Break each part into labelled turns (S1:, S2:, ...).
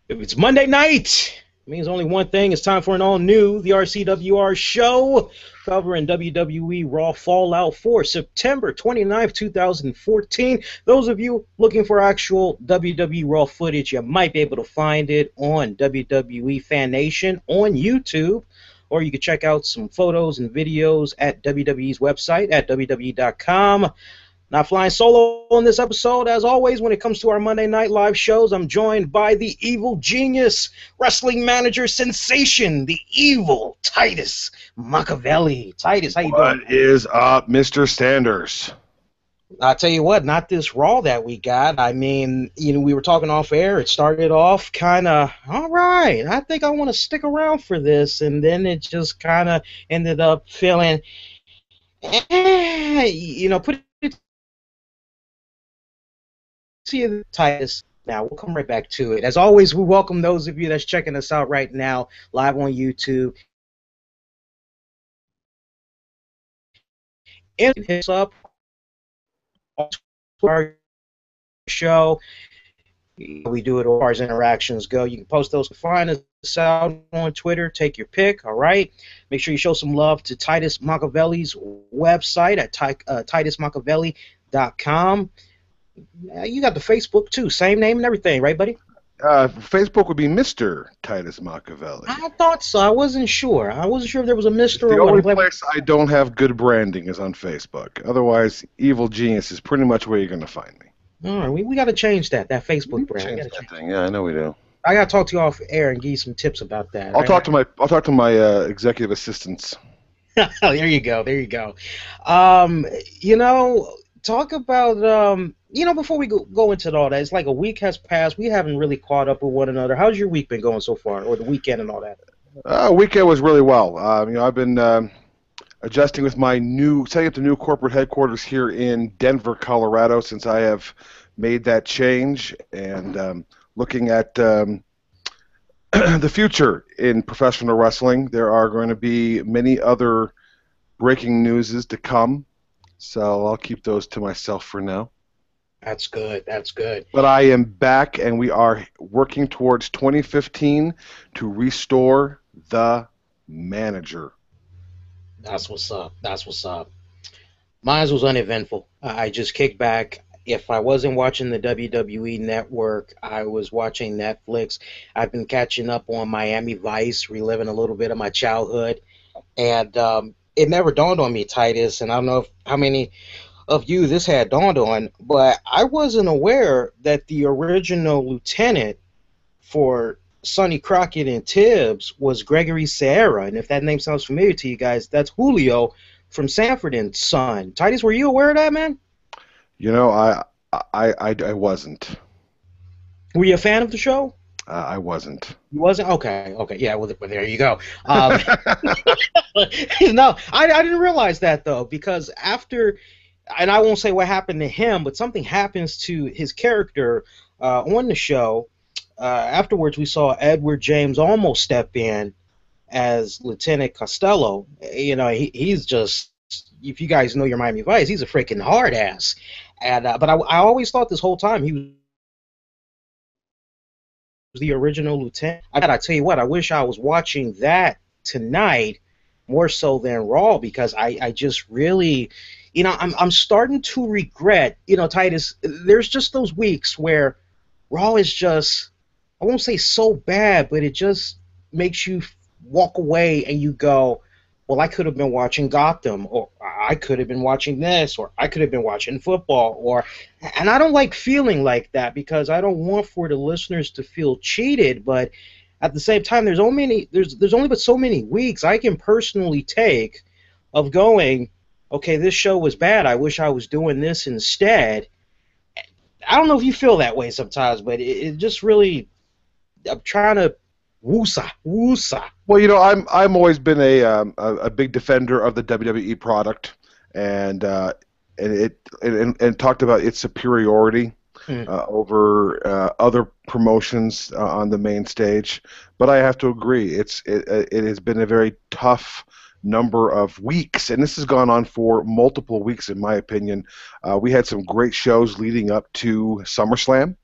S1: If it's Monday night, it means only one thing. It's time for an all-new, the RCWR Show, covering WWE Raw Fallout 4, September 29th, 2014. Those of you looking for actual WWE Raw footage, you might be able to find it on WWE Fan Nation on YouTube, or you can check out some photos and videos at WWE's website at www.com. Not flying solo on this episode. As always, when it comes to our Monday night live shows, I'm joined by the evil genius, wrestling manager sensation, the evil Titus Machiavelli. Titus, how you doing?
S2: What is up, Mr. Sanders?
S1: I'll tell you what, not this Raw that we got. I mean, we were talking off air. It started off kind of, all right, I think I want to stick around for this. And then it just kind of ended up feeling, put it to you, Titus. Now, we'll come right back to it. As always, we welcome those of you that's checking us out right now, live on YouTube. And hit us up on our show. We do it as far as interactions go. You can post those. Find us out on Twitter. Take your pick, all right? Make sure you show some love to Titus Machiavelli's website at titusmachiavelli.com. You got the Facebook, too. Same name and everything, right, buddy?
S2: Facebook would be Mr. Titus Machiavelli.
S1: I thought so. I wasn't sure. I wasn't sure if there was a Mr.
S2: The
S1: or
S2: only
S1: what.
S2: place I don't have good branding is on Facebook. Otherwise, Evil Genius is pretty much where you're going to find me.
S1: All right, we got to change that Facebook brand.
S2: Change that thing. Yeah, I know we do.
S1: I got to talk to you off air and give you some tips about that.
S2: I'll talk to my executive assistants.
S1: There you go. Talk about before we go into all that, it's like a week has passed. We haven't really caught up with one another. How's your week been going so far, or the weekend and all that?
S2: Weekend was really well. I've been adjusting with setting up the new corporate headquarters here in Denver, Colorado, since I have made that change, and looking at the future in professional wrestling. There are going to be many other breaking newses to come, so I'll keep those to myself for now.
S1: That's good.
S2: But I am back, and we are working towards 2015 to restore the manager.
S1: That's what's up. Mine was uneventful. I just kicked back. If I wasn't watching the WWE Network, I was watching Netflix. I've been catching up on Miami Vice, reliving a little bit of my childhood. And it never dawned on me, Titus, and I don't know how many of you this had dawned on, but I wasn't aware that the original lieutenant for Sonny Crockett and Tibbs was Gregory Sierra. And if that name sounds familiar to you guys, that's Julio from Sanford and Son. Titus, were you aware of that, man?
S2: I wasn't.
S1: Were you a fan of the show?
S2: I wasn't.
S1: You wasn't? Okay. Yeah, well, there you go. No, I didn't realize that, though, because after, and I won't say what happened to him, but something happens to his character on the show. Afterwards, we saw Edward James almost step in as Lieutenant Costello. He's just, if you guys know your Miami Vice, he's a freaking hard ass. And but I always thought this whole time he was the original lieutenant. I gotta tell you what, I wish I was watching that tonight more so than Raw, because I just really, I'm starting to regret, Titus, there's just those weeks where Raw is just, I won't say so bad, but it just makes you walk away and you go, well, I could have been watching Gotham, or I could have been watching this, or I could have been watching football, and I don't like feeling like that, because I don't want for the listeners to feel cheated, but at the same time, there's only but so many weeks I can personally take of going, okay, this show was bad, I wish I was doing this instead. I don't know if you feel that way sometimes, but it just really, I'm trying to woosah.
S2: Well, I'm always been a big defender of the WWE product, and talked about its superiority over other promotions on the main stage. But I have to agree, it has been a very tough number of weeks, and this has gone on for multiple weeks, in my opinion. We had some great shows leading up to SummerSlam.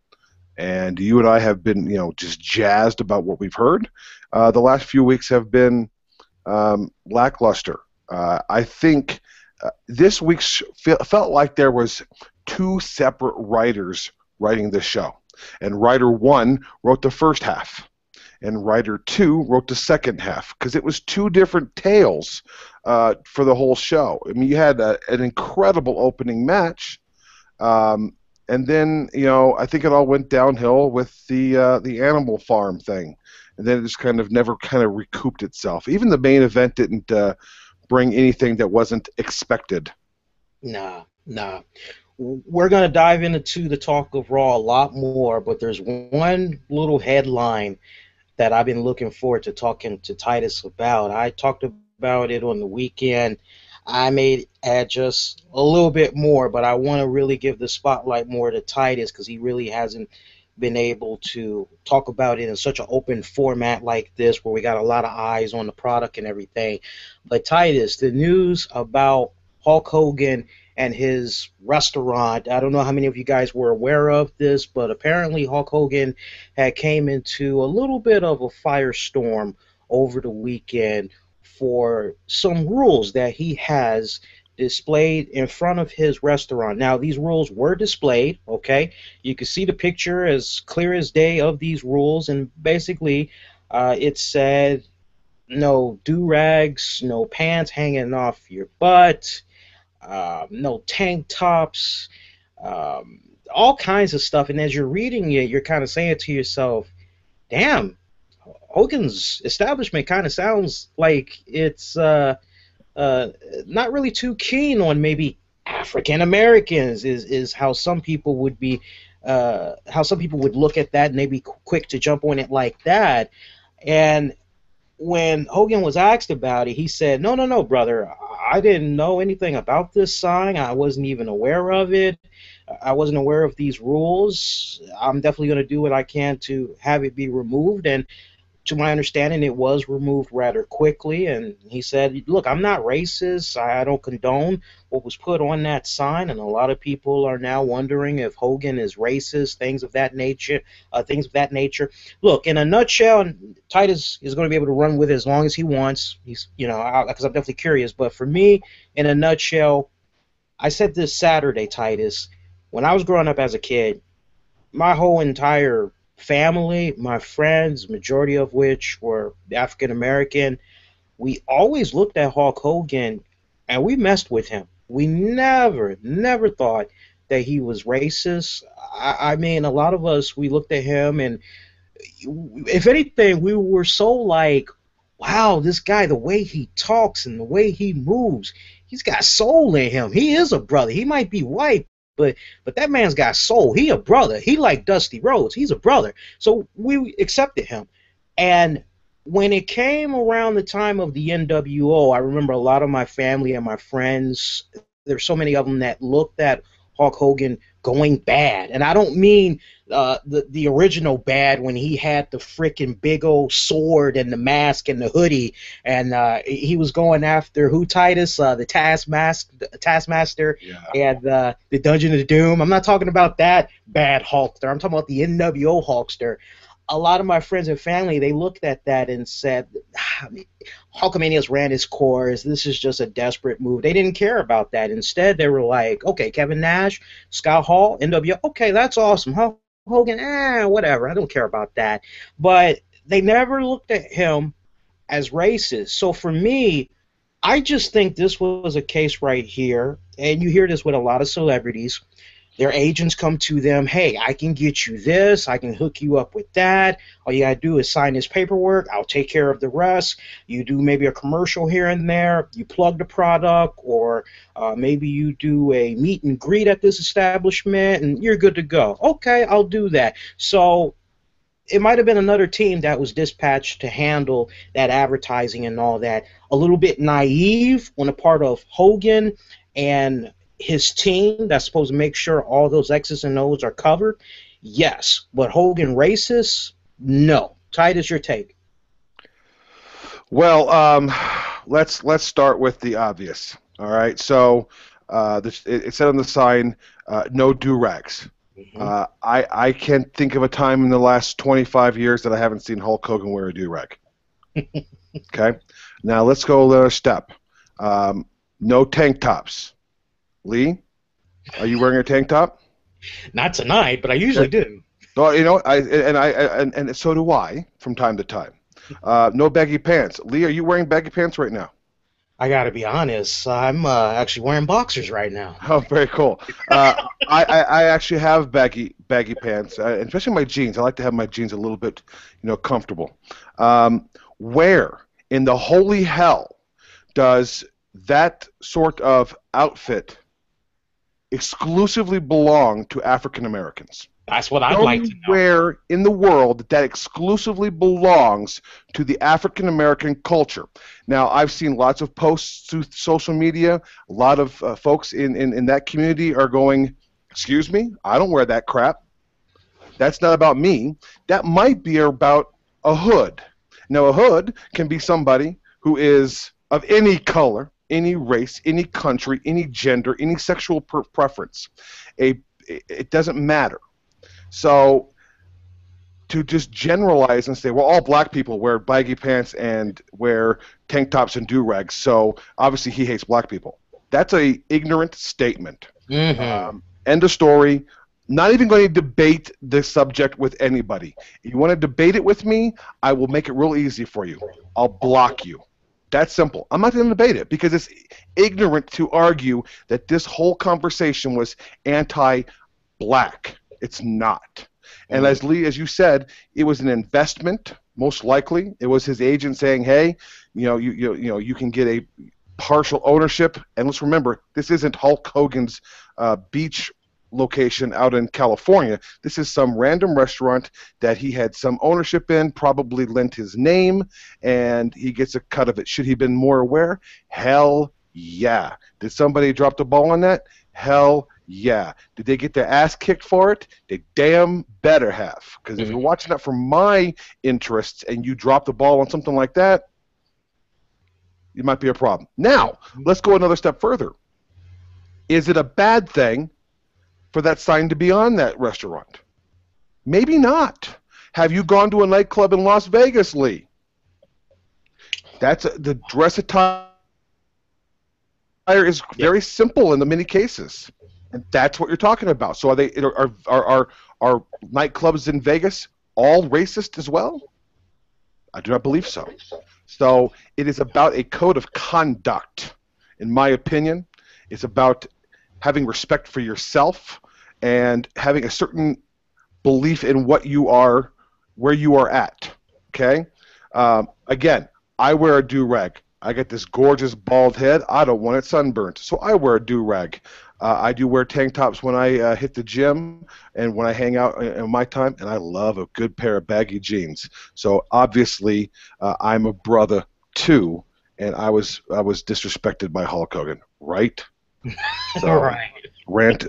S2: And you and I have been, just jazzed about what we've heard. The last few weeks have been lackluster. I think this week's felt like there was two separate writers writing this show. And writer one wrote the first half, and writer two wrote the second half, because it was two different tales for the whole show. I mean, you had an incredible opening match, and then I think it all went downhill with the Animal Farm thing, and then it just never recouped itself. Even the main event didn't bring anything that wasn't expected.
S1: Nah. We're going to dive into the talk of Raw a lot more, but there's one little headline that I've been looking forward to talking to Titus about. I talked about it on the weekend. I may add just a little bit more, but I want to really give the spotlight more to Titus, because he really hasn't been able to talk about it in such an open format like this, where we got a lot of eyes on the product and everything. But Titus, the news about Hulk Hogan and his restaurant, I don't know how many of you guys were aware of this, but apparently Hulk Hogan had came into a little bit of a firestorm over the weekend for some rules that he has displayed in front of his restaurant. Now, these rules were displayed, okay? You can see the picture as clear as day of these rules, and basically it said no do-rags, no pants hanging off your butt, no tank tops, all kinds of stuff. And as you're reading it, you're kind of saying to yourself, damn, Hogan's establishment kind of sounds like it's not really too keen on maybe African Americans, is how some people would be, how some people would look at that, and they'd be quick to jump on it like that. And when Hogan was asked about it, he said, no, brother, I didn't know anything about this sign. I wasn't even aware of it. I wasn't aware of these rules. I'm definitely going to do what I can to have it be removed. And to my understanding, it was removed rather quickly. And he said, look, I'm not racist. I don't condone what was put on that sign. And a lot of people are now wondering if Hogan is racist, things of that nature. Look, in a nutshell, and Titus is going to be able to run with it as long as he wants. He's, because I'm definitely curious. But for me, in a nutshell, I said this Saturday, Titus, when I was growing up as a kid, my whole entire family, my friends, majority of which were African American, we always looked at Hulk Hogan and we messed with him. We never thought that he was racist. I mean, a lot of us, we looked at him, and if anything, we were so like, wow, this guy, the way he talks and the way he moves, he's got soul in him. He is a brother. He might be white, but that man's got soul. He a brother. He like Dusty Rhodes. He's a brother. So we accepted him. And when it came around the time of the NWO, I remember a lot of my family and my friends, there's so many of them that looked at Hulk Hogan going bad. And I don't mean the original bad when he had the freaking big old sword and the mask and the hoodie, and he was going after who, Titus? The Taskmaster, yeah, and the Dungeon of Doom. I'm not talking about that bad Hulkster. I'm talking about the NWO Hulkster. A lot of my friends and family, they looked at that and said, Hulkamania's ran his course. This is just a desperate move. They didn't care about that. Instead, they were like, okay, Kevin Nash, Scott Hall, NWO, okay, that's awesome. Hulk Hogan, whatever. I don't care about that. But they never looked at him as racist. So for me, I just think this was a case right here, and you hear this with a lot of celebrities. Their agents come to them, hey, I can get you this, I can hook you up with that. All you got to do is sign this paperwork, I'll take care of the rest. You do maybe a commercial here and there, you plug the product, or maybe you do a meet and greet at this establishment, and you're good to go. Okay, I'll do that. So it might have been another team that was dispatched to handle that advertising and all that. A little bit naive on the part of Hogan and his team that's supposed to make sure all those X's and O's are covered. Yes, but Hogan racist? No. Titus, your take.
S2: Well, let's start with the obvious. All right, so it said on the sign, no do-rags. I can't think of a time in the last 25 years that I haven't seen Hulk Hogan wear a do-rag. Okay? Now let's go another step. No tank tops. Lee, are you wearing a tank top?
S1: Not tonight, but I usually do.
S2: Well, you know, and so do I from time to time. No baggy pants. Lee, are you wearing baggy pants right now?
S1: I gotta be honest. I'm actually wearing boxers right now.
S2: Oh, very cool. I actually have baggy pants, especially my jeans. I like to have my jeans a little bit, comfortable. Where in the holy hell does that sort of outfit exclusively belong to African Americans?
S1: That's what I'd like to know.
S2: Where in the world that exclusively belongs to the African American culture? Now, I've seen lots of posts through social media. A lot of folks in that community are going, "Excuse me, I don't wear that crap. That's not about me." That might be about a hood. Now, a hood can be somebody who is of any color, any race, any country, any gender, any sexual preference. It doesn't matter. So to just generalize and say, well, all black people wear baggy pants and wear tank tops and do-rags, so obviously he hates black people. That's a ignorant statement.
S1: Mm-hmm.
S2: End of story. Not even going to debate this subject with anybody. If you want to debate it with me, I will make it real easy for you. I'll block you. That's simple. I'm not going to debate it because it's ignorant to argue that this whole conversation was anti-black. It's not. And as Lee, as you said, it was an investment. Most likely, it was his agent saying, "Hey, you can get a partial ownership." And let's remember, this isn't Hulk Hogan's beach location out in California. This is some random restaurant that he had some ownership in, probably lent his name, and he gets a cut of it. Should he have been more aware? Hell yeah. Did somebody drop the ball on that? Hell yeah. Did they get their ass kicked for it? They damn better have. Because if you're watching that for my interests and you drop the ball on something like that, it might be a problem. Now, let's go another step further. Is it a bad thing for that sign to be on that restaurant? Maybe not. Have you gone to a nightclub in Las Vegas, Lee? The dress attire is very simple in the many cases. And that's what you're talking about. So are nightclubs in Vegas all racist as well? I do not believe so. So it is about a code of conduct, in my opinion. It's about having respect for yourself and having a certain belief in what you are, where you are at. Okay? Again, I wear a do-rag. I got this gorgeous bald head. I don't want it sunburnt, so I wear a do-rag. I do wear tank tops when I hit the gym and when I hang out in my time, and I love a good pair of baggy jeans. So obviously, I'm a brother too, and I was disrespected by Hulk Hogan, right? So,
S1: right.
S2: Rant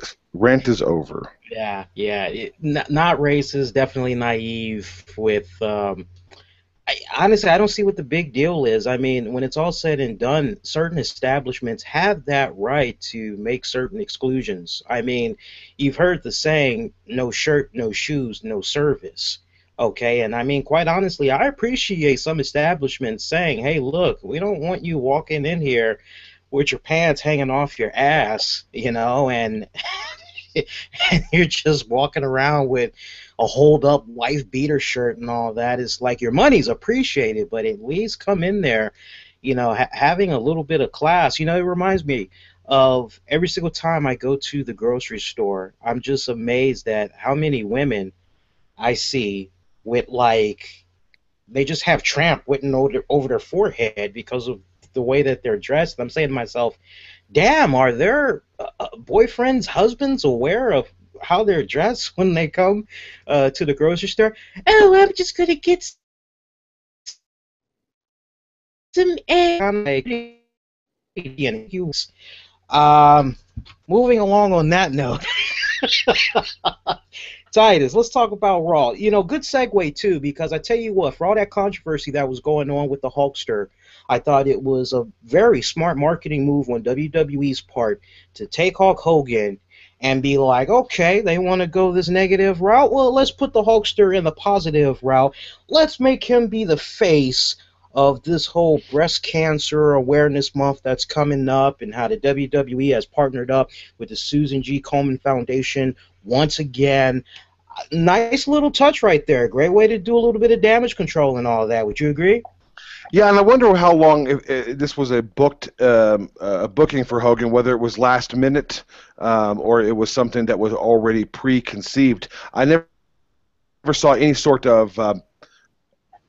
S2: is over.
S1: Yeah. Not racist, definitely naive with. Honestly, I don't see what the big deal is. I mean, when it's all said and done, certain establishments have that right to make certain exclusions. I mean, you've heard the saying, no shirt, no shoes, no service. Okay, and I mean, quite honestly, I appreciate some establishments saying, hey, look, we don't want you walking in here with your pants hanging off your ass, and and you're just walking around with a hold-up wife beater shirt and all that. It's like your money's appreciated, but at least come in there, having a little bit of class. It reminds me of every single time I go to the grocery store, I'm just amazed at how many women I see with, they just have tramp written over their forehead because of the way that they're dressed. I'm saying to myself, damn, are their boyfriends, husbands aware of how they're dressed when they come to the grocery store? Oh, I'm just going to get some eggs. Moving along on that note, Titus, let's talk about Raw. Good segue, too, because I tell you what, for all that controversy that was going on with the Hulkster, I thought it was a very smart marketing move on WWE's part to take Hulk Hogan and be like, okay, they want to go this negative route. Well, let's put the Hulkster in the positive route. Let's make him be the face of this whole breast cancer awareness month that's coming up, and how the WWE has partnered up with the Susan G. Komen Foundation once again. Nice little touch right there. Great way to do a little bit of damage control and all that. Would you agree?
S2: Yeah, and I wonder how long if this was a booking for Hogan, whether it was last minute or it was something that was already preconceived. I never saw any sort of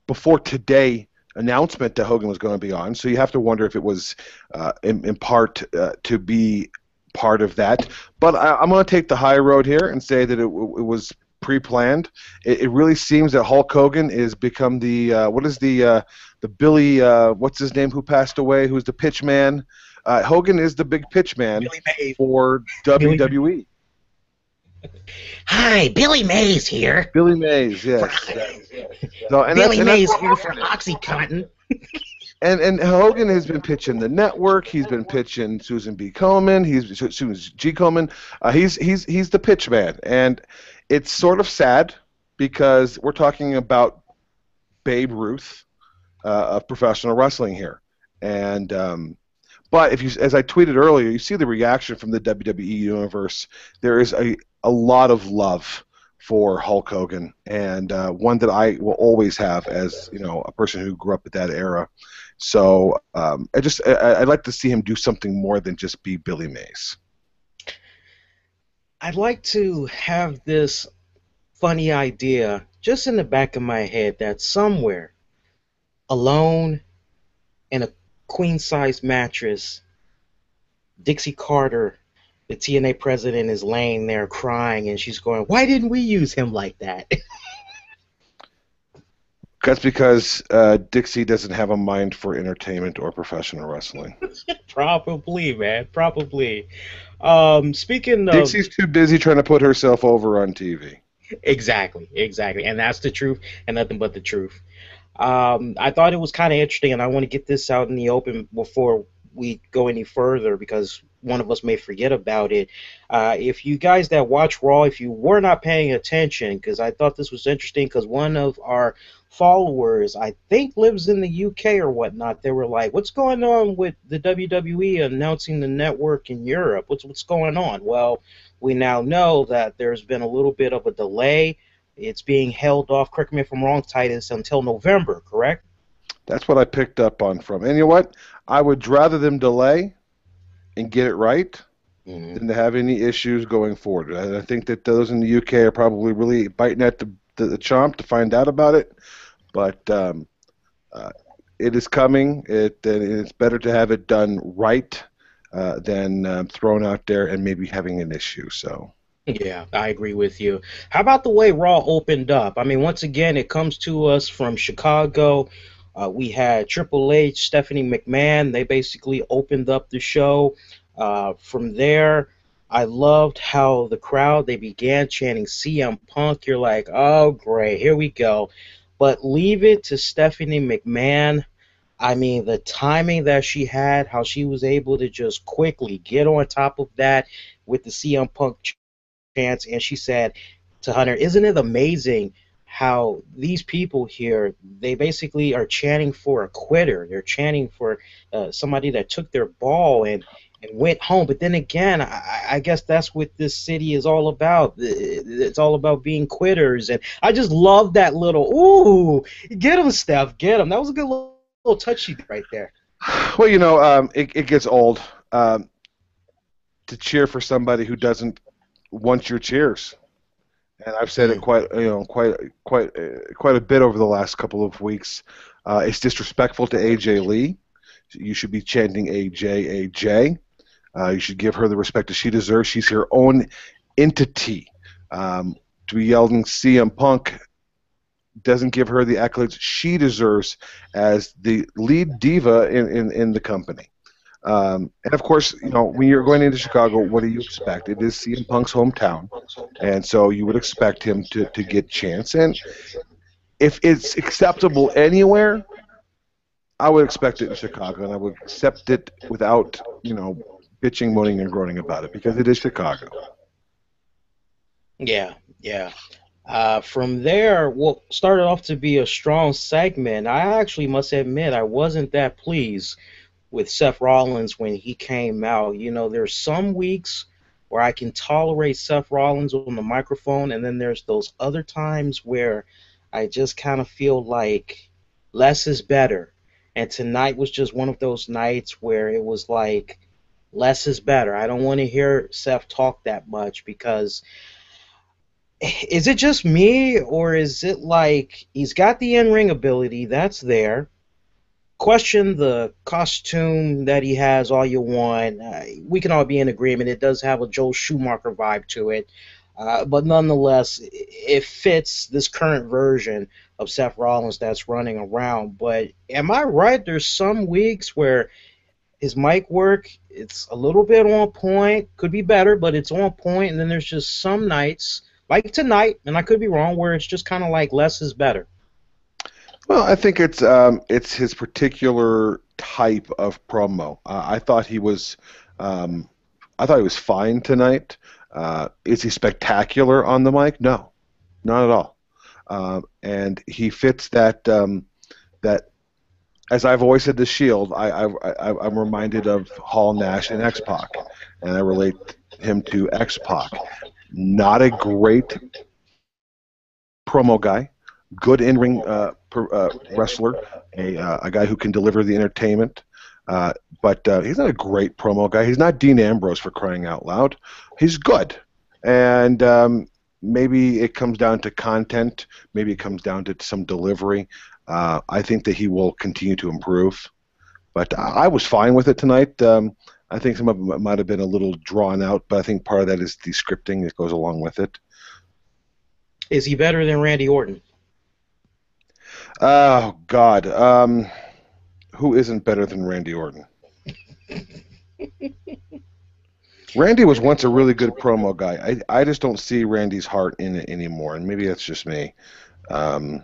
S2: before today announcement that Hogan was going to be on, so you have to wonder if it was in part to be part of that. But I'm going to take the high road here and say that it was pre-planned. It really seems that Hulk Hogan is become the the Billy what's his name who passed away, who's the pitch man. Hogan is the big pitch man for WWE.
S1: Hi, Billy Mays here.
S2: Billy Mays, yes. So,
S1: Billy Mays here for OxyContin.
S2: And Hogan has been pitching the network. He's been pitching Susan B. Komen. Susan G. Komen. He's the pitch man, and it's sort of sad because we're talking about Babe Ruth of professional wrestling here, and but if you, as I tweeted earlier, you see the reaction from the WWE universe. There is a lot of love for Hulk Hogan, and one that I will always have as a person who grew up at that era. So I'd like to see him do something more than just be Billy Mays.
S1: I'd like to have this funny idea just in the back of my head that somewhere, alone in a queen-size mattress, Dixie Carter, the TNA president, is laying there crying, and she's going, "Why didn't we use him like that?"
S2: That's because Dixie doesn't have a mind for entertainment or professional wrestling.
S1: Probably, man. Probably. Speaking of...
S2: Dixie's too busy trying to put herself over on TV.
S1: Exactly. And that's the truth, and nothing but the truth. I thought it was kind of interesting, and I want to get this out in the open before we go any further, because one of us may forget about it. If you guys that watch Raw, if you were not paying attention, because I thought this was interesting, because one of our followers, I think, lives in the UK or whatnot, they were like, "What's going on with the WWE announcing the network in Europe? What's going on?" Well, we now know that there's been a little bit of a delay. It's being held off, correct me if I'm wrong, Titus, until November, correct?
S2: That's what I picked up on from. And you know what? I would rather them delay and get it right than to have any issues going forward. I think that those in the UK are probably really biting at the chomp to find out about it. But it is coming. It's better to have it done right than thrown out there and maybe having an issue. So.
S1: Yeah, I agree with you. How about the way Raw opened up? I mean, once again, it comes to us from Chicago. We had Triple H, Stephanie McMahon. They basically opened up the show. From there, I loved how the crowd, they began chanting CM Punk. You're like, oh, great, here we go. But leave it to Stephanie McMahon. I mean, the timing that she had, how she was able to just quickly get on top of that with the CM Punk chants, and she said to Hunter, "Isn't it amazing how these people here, they basically are chanting for a quitter. They're chanting for somebody that took their ball and went home." But then again, I guess that's what this city is all about. It's all about being quitters. And I just love that little, ooh, get him, Steph, get him. That was a good little touch sheet right there.
S2: Well, it gets old to cheer for somebody who doesn't want your cheers. And I've said it quite a bit over the last couple of weeks. It's disrespectful to AJ Lee. You should be chanting AJ. You should give her the respect that she deserves. She's her own entity. To be yelling CM Punk doesn't give her the accolades she deserves as the lead diva in the company. And of course, when you're going into Chicago, what do you expect? It is CM Punk's hometown, and so you would expect him to get chance. And if it's acceptable anywhere, I would expect it in Chicago, and I would accept it without, bitching, moaning, and groaning about it, because it is Chicago.
S1: Yeah, yeah. From there, what started off to be a strong segment. I actually must admit I wasn't that pleased with Seth Rollins when he came out. You know, there's some weeks where I can tolerate Seth Rollins on the microphone, and then there's those other times where I just kind of feel like less is better. And tonight was just one of those nights where it was like less is better. I don't want to hear Seth talk that much because is it just me or is it like he's got the in-ring ability that's there? Question the costume that he has all you want. We can all be in agreement. It does have a Joel Schumacher vibe to it. But nonetheless, it fits this current version of Seth Rollins that's running around. But am I right? There's some weeks where his mic work, it's a little bit on point. Could be better, but it's on point. And then there's just some nights, like tonight, and I could be wrong, where it's just kind of like less is better.
S2: Well, I think it's his particular type of promo. Um, I thought he was fine tonight. Is he spectacular on the mic? No, not at all. And he fits that. As I've always said, the Shield. I'm reminded of Hall, Nash, and X Pac, and I relate him to X Pac. Not a great promo guy, good in-ring wrestler, a guy who can deliver the entertainment. But he's not a great promo guy. He's not Dean Ambrose, for crying out loud. He's good, and maybe it comes down to content. Maybe it comes down to some delivery. I think that he will continue to improve. But I was fine with it tonight. I think some of it might have been a little drawn out, but I think part of that is the scripting that goes along with it.
S1: Is he better than Randy Orton?
S2: Oh, God. Who isn't better than Randy Orton? Randy was once a really good promo guy. I just don't see Randy's heart in it anymore, and maybe that's just me. Um,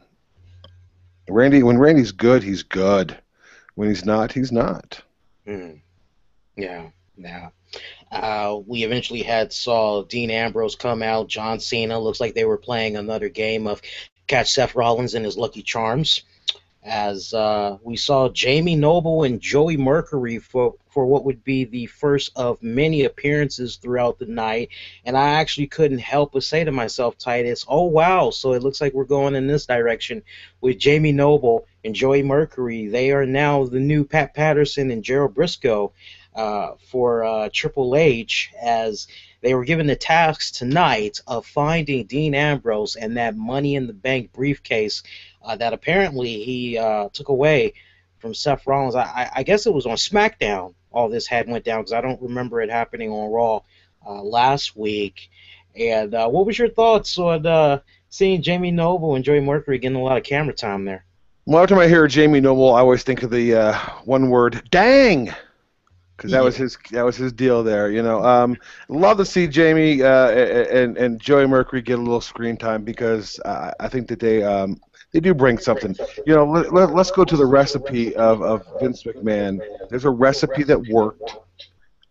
S2: when Randy's good, he's good. When he's not, he's not.
S1: Hmm. Yeah, yeah. We eventually had saw Dean Ambrose come out. John Cena looks like they were playing another game of catch Seth Rollins and his Lucky Charms. As we saw Jamie Noble and Joey Mercury for what would be the first of many appearances throughout the night. And I actually couldn't help but say to myself, Titus, oh wow, so it looks like we're going in this direction with Jamie Noble and Joey Mercury. They are now the new Pat Patterson and Gerald Briscoe for Triple H, as they were given the task tonight of finding Dean Ambrose and that Money in the Bank briefcase that apparently he took away from Seth Rollins. I guess it was on SmackDown all this had went down, because I don't remember it happening on Raw last week. And what was your thoughts on seeing Jamie Noble and Joey Mercury getting a lot of camera time there?
S2: Well, every time I hear Jamie Noble, I always think of the one word, "dang," because that was his deal there. Love to see Jamie and Joey Mercury get a little screen time, because I think that they do bring something. Let's go to the recipe of Vince McMahon. There's a recipe that worked.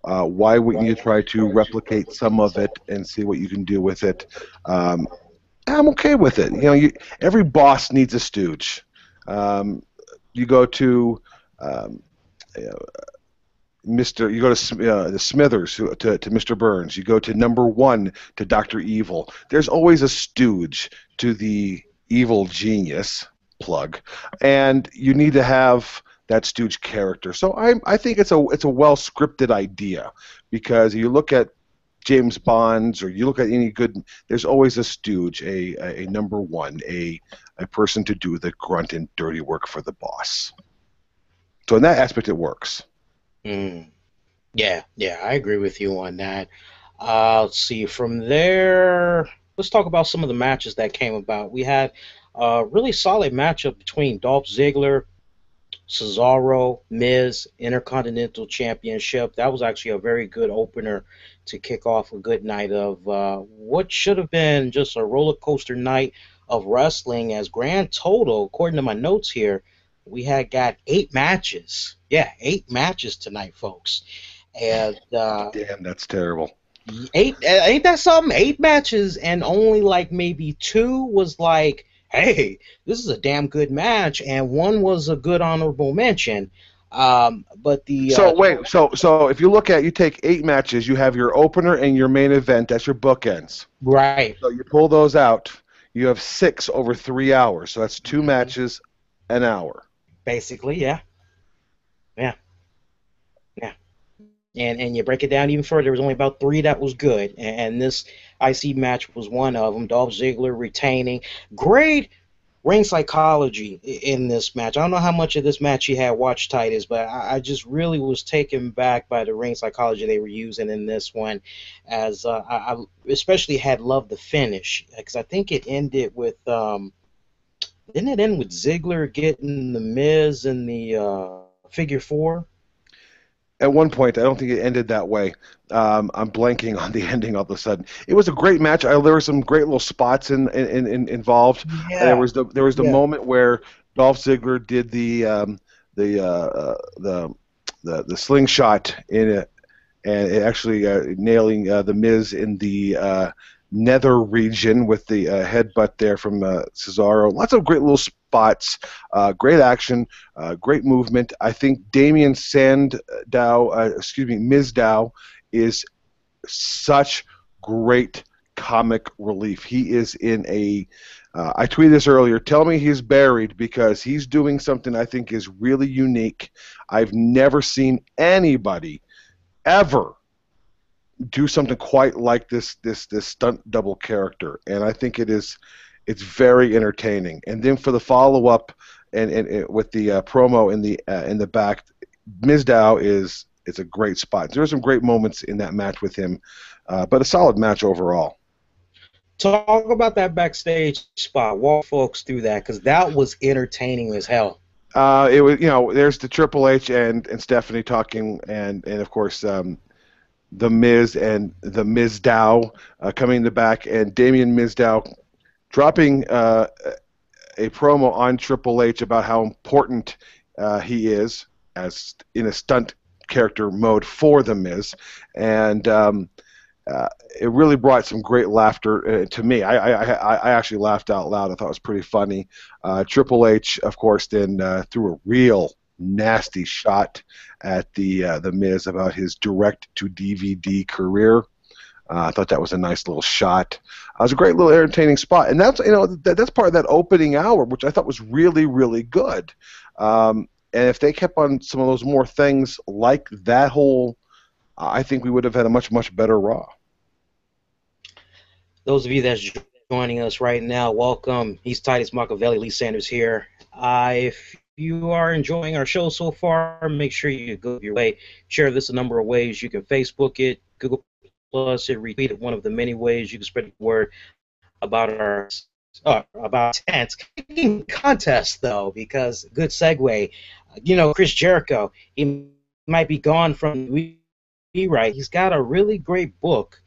S2: Why wouldn't you try to replicate some of it and see what you can do with it? I'm okay with it. Every boss needs a stooge. You go to you go to the Smithers to Mr. Burns. You go to Number One to Dr. Evil. There's always a stooge to the evil genius plug, and you need to have that stooge character. So I think it's a well scripted idea, because you look at James Bonds, or you look at any good, there's always a stooge, a number one, a person to do the grunt and dirty work for the boss. So in that aspect, it works.
S1: Mm. Yeah, I agree with you on that. Let's see. From there, let's talk about some of the matches that came about. We had a really solid matchup between Dolph Ziggler, Cesaro, Miz, Intercontinental Championship. That was actually a very good opener to kick off a good night of what should have been just a roller coaster night of wrestling. As grand total, according to my notes here, we had got 8 matches. Yeah, 8 matches tonight, folks. And
S2: Damn, that's terrible.
S1: Eight, ain't that something? 8 matches, and only like maybe 2 was like, hey, this is a damn good match, and 1 was a good honorable mention. But the
S2: So wait, so if you look at, you take 8 matches, you have your opener and your main event. That's your bookends.
S1: right,
S2: So you pull those out, you have 6 over 3 hours. So that's 2 matches an hour.
S1: basically, yeah, yeah, yeah. And you break it down even further, there was only about 3 that was good, and this IC match was one of them. Dolph Ziggler retaining. Great ring psychology in this match. I don't know how much of this match you had watched, Titus, but I just really was taken back by the ring psychology they were using in this one, as I especially had loved the finish, because I think it ended with didn't it end with Ziggler getting the Miz in the figure 4?
S2: At one point, I don't think it ended that way. I'm blanking on the ending all of a sudden. It was a great match. There were some great little spots involved. There
S1: Yeah,
S2: was the
S1: yeah.
S2: moment where Dolph Ziggler did the slingshot in it, and it actually nailing the Miz in the nether region with the headbutt there from Cesaro. Lots of great little spots, great action, great movement. I think Mizdow is such great comic relief. He is in a I tweeted this earlier. Tell me he's buried, because he's doing something I think is really unique. I've never seen anybody ever do something quite like this stunt double character, and I think it's very entertaining. And then for the follow up and with the promo in the back, Mizdow it's a great spot. There were some great moments in that match with him, but a solid match overall.
S1: Talk about that backstage spot. Walk folks through that, because that was entertaining as hell.
S2: It was, there's the Triple H and Stephanie talking, and of course the Miz and the Mizdow coming in the back, and Damien Mizdow dropping a promo on Triple H about how important he is as in a stunt character mode for the Miz, and it really brought some great laughter to me. I actually laughed out loud. I thought it was pretty funny. Triple H, of course, then threw a real nasty shot at the Miz about his direct-to-DVD career. I thought that was a nice little shot. It was a great little entertaining spot, and that's part of that opening hour, which I thought was really, really good. And if they kept on some of those more things like that whole, I think we would have had a much, much better Raw.
S1: Those of you that's joining us right now, welcome. He's Titus Machiavelli, Lee Sanders here. If you are enjoying our show so far, make sure you go your way. Share this a number of ways. You can Facebook it, Google Plus it, retweet it. One of the many ways you can spread the word about our about tense contest, though, because good segue. Chris Jericho, he might be gone from WWE, right? He's got a really great book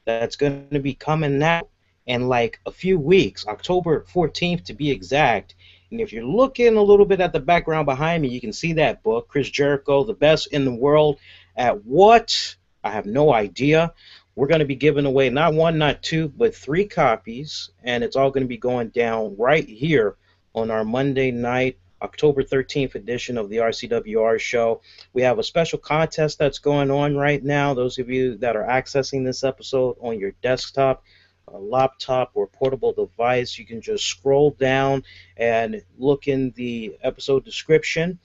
S1: that's going to be coming out in like a few weeks, October 14th to be exact. And if you're looking a little bit at the background behind me, you can see that book, Chris Jericho, the best in the world at what? I have no idea. We're going to be giving away not 1, not 2, but 3 copies, and it's all going to be going down right here on our Monday night, October 13th edition of the RCWR Show. We have a special contest that's going on right now. Those of you that are accessing this episode on your desktop, a laptop, or portable device, you can just scroll down and look in the episode description,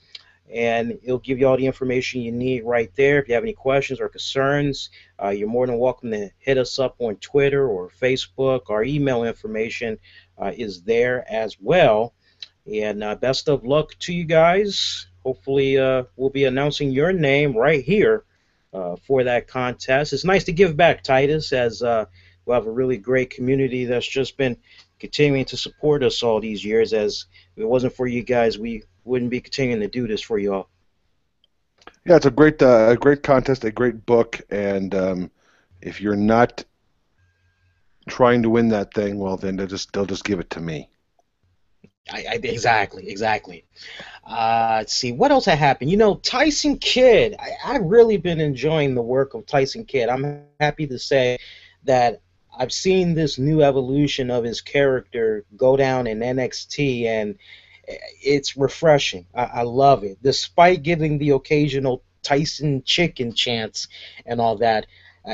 S1: and it'll give you all the information you need right there. If you have any questions or concerns, you're more than welcome to hit us up on Twitter or Facebook. Our email information is there as well. And best of luck to you guys. Hopefully we'll be announcing your name right here for that contest. It's nice to give back, Titus, as we'll have a really great community that's just been continuing to support us all these years. As if it wasn't for you guys, we wouldn't be continuing to do this for you all.
S2: Yeah, it's a great contest, a great book, and if you're not trying to win that thing, well, then they'll just give it to me.
S1: Exactly. Let's see, what else had happened? Tyson Kidd. I've really been enjoying the work of Tyson Kidd. I'm happy to say that I've seen this new evolution of his character go down in NXT, and it's refreshing. I love it. Despite getting the occasional Tyson chicken chance and all that,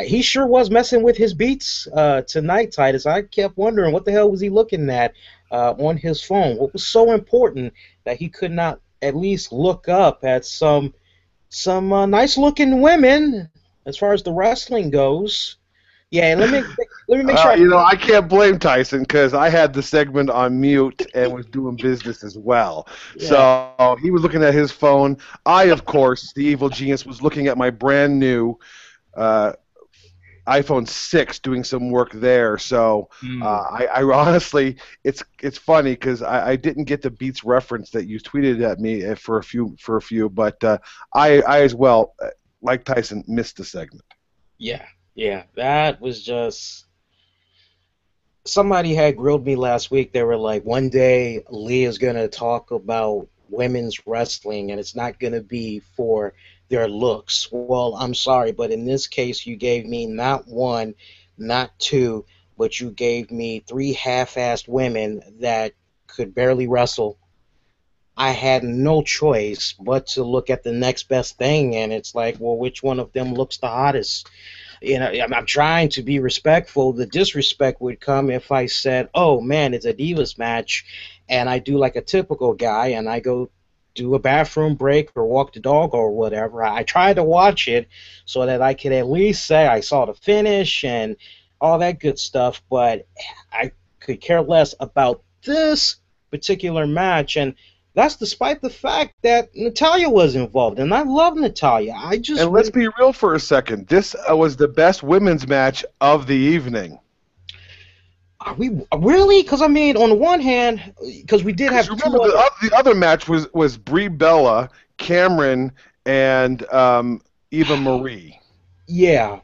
S1: he sure was messing with his beats tonight, Titus. I kept wondering what the hell was he looking at on his phone. What was so important that he could not at least look up at some nice-looking women as far as the wrestling goes? Yeah, let me make sure.
S2: I can't blame Tyson because I had the segment on mute and was doing business as well.
S1: Yeah.
S2: So he was looking at his phone. I, of course, the evil genius, was looking at my brand new iPhone 6, doing some work there. So I honestly, it's funny because I didn't get the Beats reference that you tweeted at me for a few, but I as well, like Tyson, missed the segment.
S1: Yeah, that was just. Somebody had grilled me last week. They were like, one day Leah's going to talk about women's wrestling, and it's not going to be for their looks. Well, I'm sorry, but in this case, you gave me not one, not two, but you gave me three half-assed women that could barely wrestle. I had no choice but to look at the next best thing, and it's like, well, which one of them looks the hottest? I'm trying to be respectful. The disrespect would come if I said, oh, man, it's a Divas match, and I do like a typical guy, and I go do a bathroom break or walk the dog or whatever. I tried to watch it so that I could at least say I saw the finish and all that good stuff, but I could care less about this particular match, and that's despite the fact that Natalya was involved, and I love Natalya.
S2: And let's be real for a second. This was the best women's match of the evening.
S1: Are we really? Because I mean, on the one hand, because we did have.
S2: Remember, the other match was Brie Bella, Cameron, and Eva Marie.
S1: Yeah.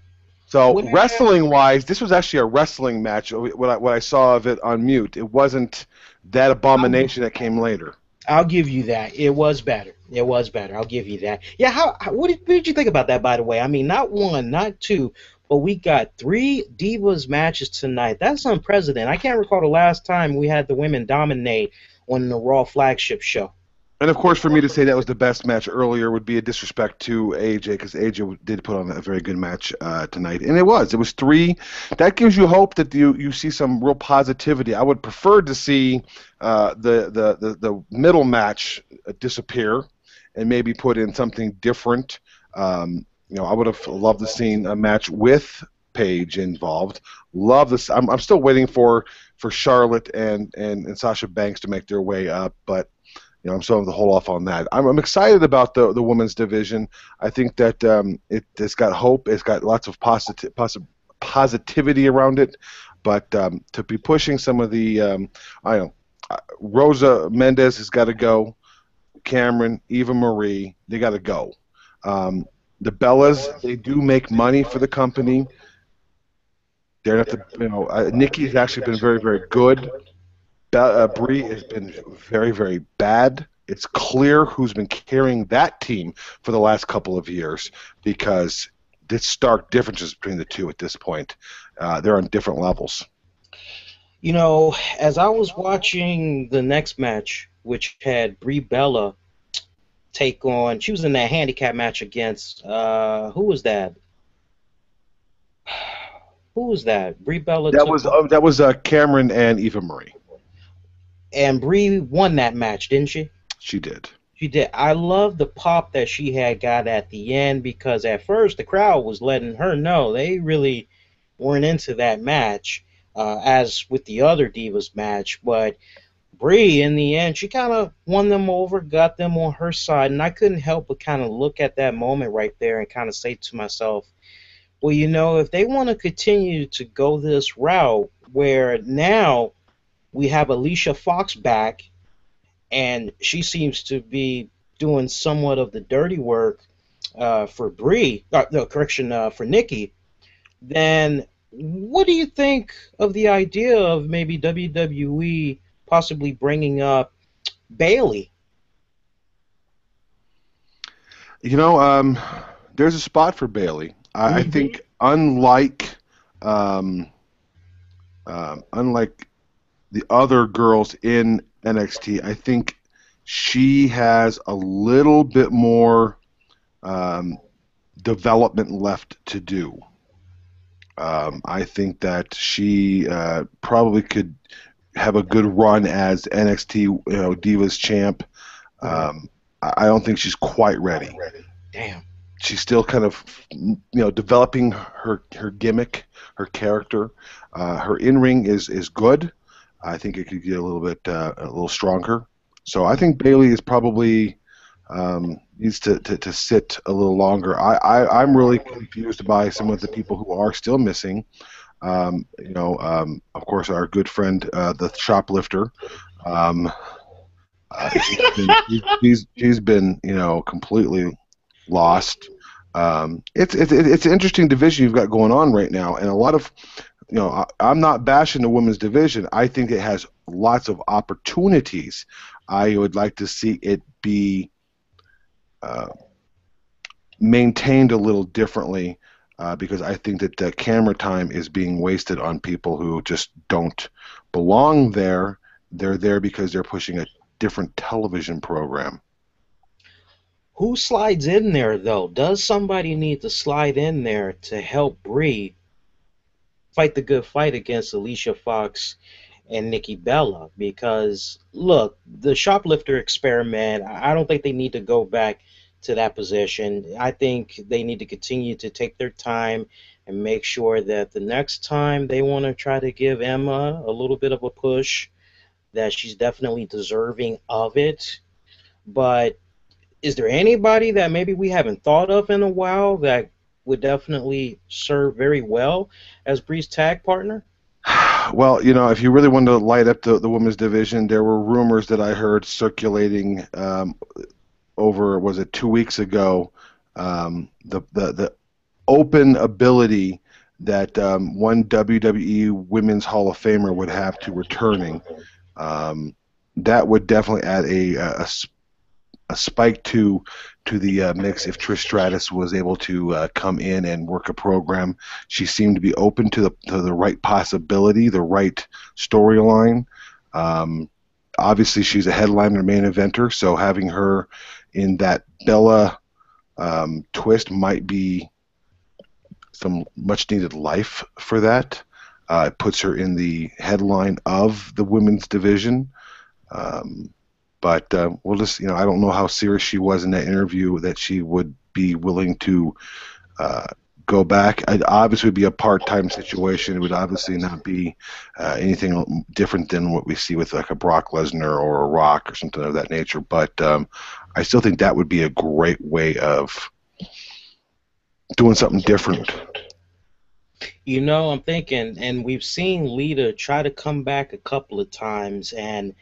S2: So wrestling-wise, this was actually a wrestling match. What I saw of it on mute, it wasn't that abomination that came later.
S1: I'll give you that. It was better. I'll give you that. Yeah. What did you think about that, by the way? I mean, not one, not two, but we got 3 Divas matches tonight. That's unprecedented. I can't recall the last time we had the women dominate on the Raw flagship show.
S2: And, of course, for me to say that was the best match earlier would be a disrespect to AJ, because AJ did put on a very good match tonight. And it was 3. That gives you hope that you see some real positivity. I would prefer to see the middle match disappear and maybe put in something different. I would have loved to seen a match with Paige involved. Love this. I'm still waiting for Charlotte and Sasha Banks to make their way up, but I'm still going to hold off on that. I'm excited about the women's division. I think that it's got hope. It's got lots of positivity around it. But to be pushing some of the, Rosa Mendez has got to go. Cameron, Eva Marie, they got to go. The Bellas, they do make money for the company. They're not Nikki's actually been very, very good. Brie has been very, very bad. It's clear who's been carrying that team for the last couple of years, because there's stark differences between the two at this point. They're on different levels.
S1: As I was watching the next match, which had Brie Bella take on, she was in that handicap match against, who was that? Brie Bella.
S2: That was Cameron and Eva Marie.
S1: And Brie won that match, didn't she?
S2: She did.
S1: She did. I love the pop that she had got at the end, because at first the crowd was letting her know they really weren't into that match, as with the other Divas match. But Brie, in the end, she kind of won them over, got them on her side, and I couldn't help but kind of look at that moment right there and kind of say to myself, well, if they want to continue to go this route where now we have Alicia Fox back, and she seems to be doing somewhat of the dirty work for Brie, for Nikki, then what do you think of the idea of maybe WWE possibly bringing up Bailey.
S2: You know, there's a spot for Bailey. I think um, unlike the other girls in NXT, I think she has a little bit more development left to do. I think that she probably could have a good run as NXT, Divas champ. I don't think she's quite ready.
S1: Damn.
S2: She's still kind of, developing her gimmick, her character. Her in-ring is good. I think it could get a little stronger. So I think Bailey is probably needs to sit a little longer. I'm really confused by some of the people who are still missing. Of course, our good friend, the shoplifter. She's been completely lost. It's an interesting division you've got going on right now, and a lot of I'm not bashing the women's division. I think it has lots of opportunities. I would like to see it be maintained a little differently because I think that the camera time is being wasted on people who just don't belong there. They're there because they're pushing a different television program.
S1: Who slides in there, though? Does somebody need to slide in there to help Brie fight the good fight against Alicia Fox and Nikki Bella? Because, look, the shoplifter experiment, I don't think they need to go back to that position. I think they need to continue to take their time and make sure that the next time they want to try to give Emma a little bit of a push, that she's definitely deserving of it. But is there anybody that maybe we haven't thought of in a while that would definitely serve very well as Brie's tag partner?
S2: Well, if you really wanted to light up the women's division, there were rumors that I heard circulating over, was it 2 weeks ago, the open ability that one WWE Women's Hall of Famer would have to returning. That would definitely add a spike to the mix if Trish Stratus was able to come in and work a program. She seemed to be open to the right possibility, the right storyline. Obviously, she's a headliner, main eventer, so having her in that Bella twist might be some much-needed life for that. It puts her in the headline of the women's division. But we'll just, I don't know how serious she was in that interview that she would be willing to go back. It obviously would be a part-time situation. It would obviously not be anything different than what we see with like a Brock Lesnar or a Rock or something of that nature. But I still think that would be a great way of doing something different.
S1: I'm thinking, and we've seen Lita try to come back a couple of times, and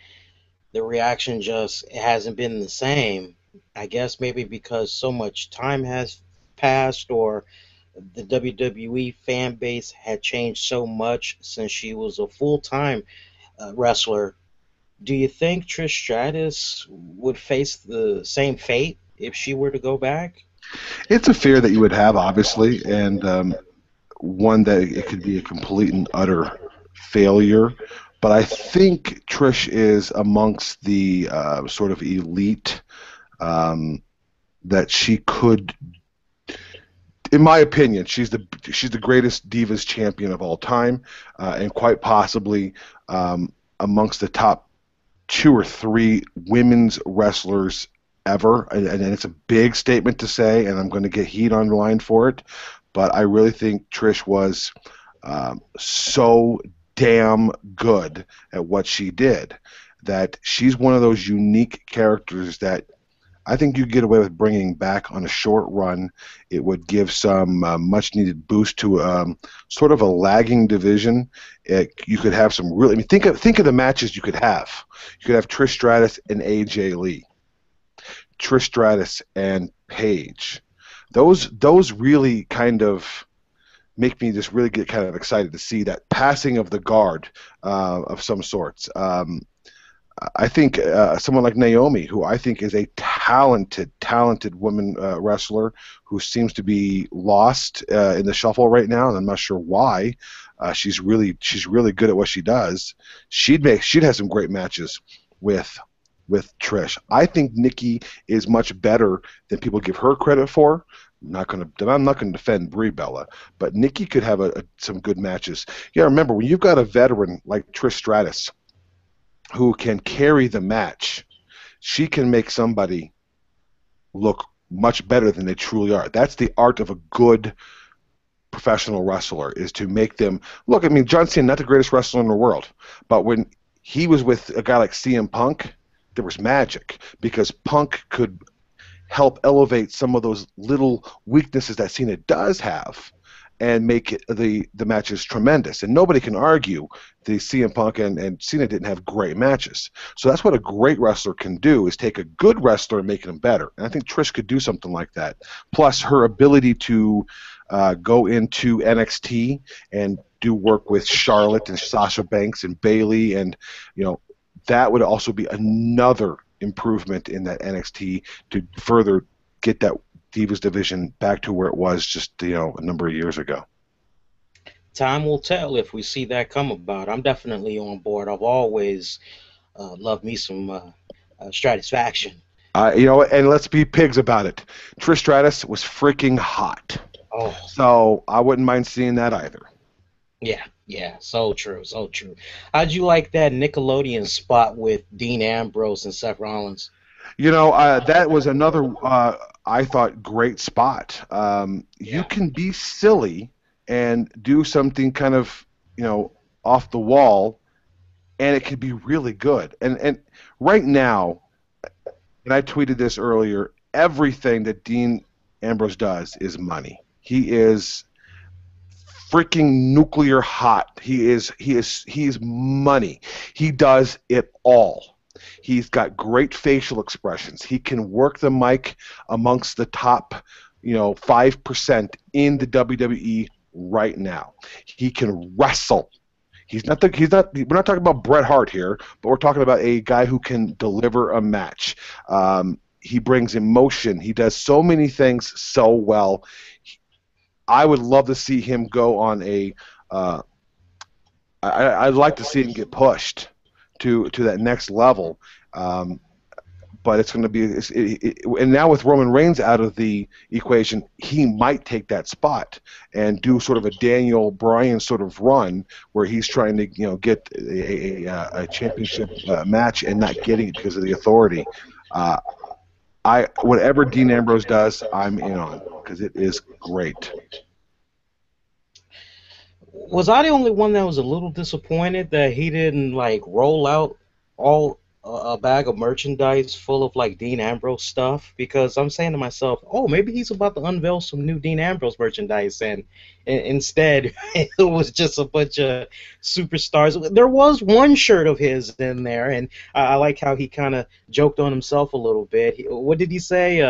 S1: the reaction just hasn't been the same. I guess maybe because so much time has passed, or the WWE fan base had changed so much since she was a full-time wrestler. Do you think Trish Stratus would face the same fate if she were to go back?
S2: It's a fear that you would have, obviously, and one that it could be a complete and utter failure. But I think Trish is amongst the sort of elite that she could, in my opinion, she's the greatest Divas champion of all time, and quite possibly amongst the top 2 or 3 women's wrestlers ever. And it's a big statement to say, and I'm going to get heat on the line for it. But I really think Trish was so damn good at what she did that she's one of those unique characters that I think you get away with bringing back on a short run. It would give some much-needed boost to sort of a lagging division. You could have some really. I mean, think of the matches you could have. You could have Trish Stratus and AJ Lee, Trish Stratus and Paige. Those really kind of make me just really get kind of excited to see that passing of the guard of some sorts. I think someone like Naomi, who I think is a talented woman wrestler, who seems to be lost in the shuffle right now, and I'm not sure why. She's really good at what she does. She'd have some great matches with Trish. I think Nikki is much better than people give her credit for. I'm not going to defend Brie Bella, but Nikki could have some good matches. Yeah, remember, when you've got a veteran like Trish Stratus who can carry the match, she can make somebody look much better than they truly are. That's the art of a good professional wrestler, is to make them look. I mean, John Cena, not the greatest wrestler in the world, but when he was with a guy like CM Punk, there was magic, because Punk could help elevate some of those little weaknesses that Cena does have and make the matches tremendous. And nobody can argue the CM Punk and Cena didn't have great matches. So that's what a great wrestler can do, is take a good wrestler and make him better. And I think Trish could do something like that. Plus her ability to go into NXT and do work with Charlotte and Sasha Banks and Bayley, and that would also be another improvement in that NXT to further get that Divas division back to where it was just a number of years ago.
S1: Time will tell if we see that come about. I'm definitely on board. I've always loved me some Stratusfaction.
S2: And let's be pigs about it. Trish Stratus was freaking hot.
S1: Oh.
S2: So I wouldn't mind seeing that either.
S1: Yeah, so true. How'd you like that Nickelodeon spot with Dean Ambrose and Seth Rollins?
S2: That was another, I thought, great spot. You can be silly and do something kind of, off the wall, and it could be really good. And right now, and I tweeted this earlier, everything that Dean Ambrose does is money. He is freaking nuclear hot. He is money. He does it all. He's got great facial expressions. He can work the mic amongst the top, 5% in the WWE right now. He can wrestle. We're not talking about Bret Hart here, but we're talking about a guy who can deliver a match. He brings emotion. He does so many things so well. I would love to see him go on I'd like to see him get pushed to that next level. But it's going to be, and now with Roman Reigns out of the equation, he might take that spot and do sort of a Daniel Bryan sort of run where he's trying to, get a championship match and not getting it because of the authority. Whatever Dean Ambrose does, I'm in on, because it is great.
S1: Was I the only one that was a little disappointed that he didn't roll out a bag of merchandise full of Dean Ambrose stuff? Because I'm saying to myself, maybe he's about to unveil some new Dean Ambrose merchandise, and instead it was just a bunch of superstars. There was one shirt of his in there, and I like how he kind of joked on himself a little bit. What did he say?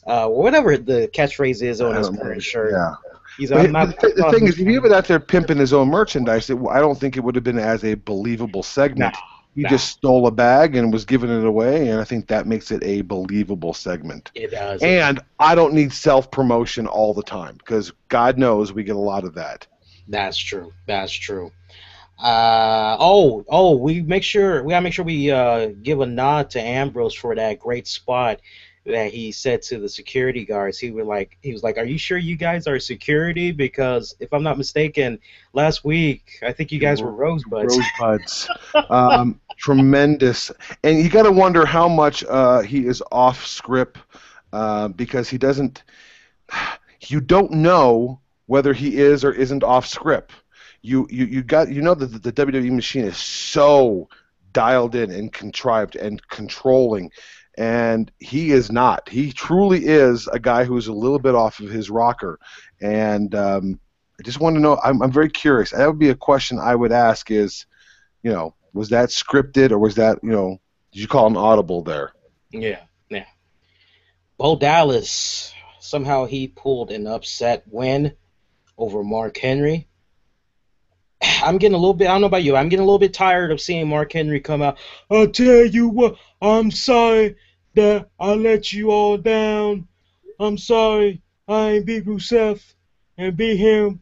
S1: Whatever the catchphrase is on his current shirt.
S2: Yeah. The thing is, if he was out there pimping his own merchandise, I don't think it would have been as a believable segment. He just stole a bag and was giving it away, and I think that makes it a believable segment.
S1: It does.
S2: And I don't need self-promotion all the time, because God knows we get a lot of that.
S1: That's true. We make sure we give a nod to Ambrose for that great spot that he said to the security guards. He was like, "Are you sure you guys are security? Because if I'm not mistaken, last week I think you guys were rosebuds."
S2: Tremendous. And you got to wonder how much he is off script, because he doesn't. You don't know whether he is or isn't off script. You know that the WWE machine is so dialed in and contrived and controlling. And he is not. He truly is a guy who's a little bit off of his rocker. And I just want to know, I'm very curious. That would be a question I would ask is, was that scripted, or was that, did you call an audible there?
S1: Yeah. Bo Dallas, somehow he pulled an upset win over Mark Henry. I'm getting a little bit. I don't know about you. I'm getting a little bit tired of seeing Mark Henry come out. I'll tell you what. I'm sorry that I let you all down. I'm sorry I ain't beat Rusev and beat him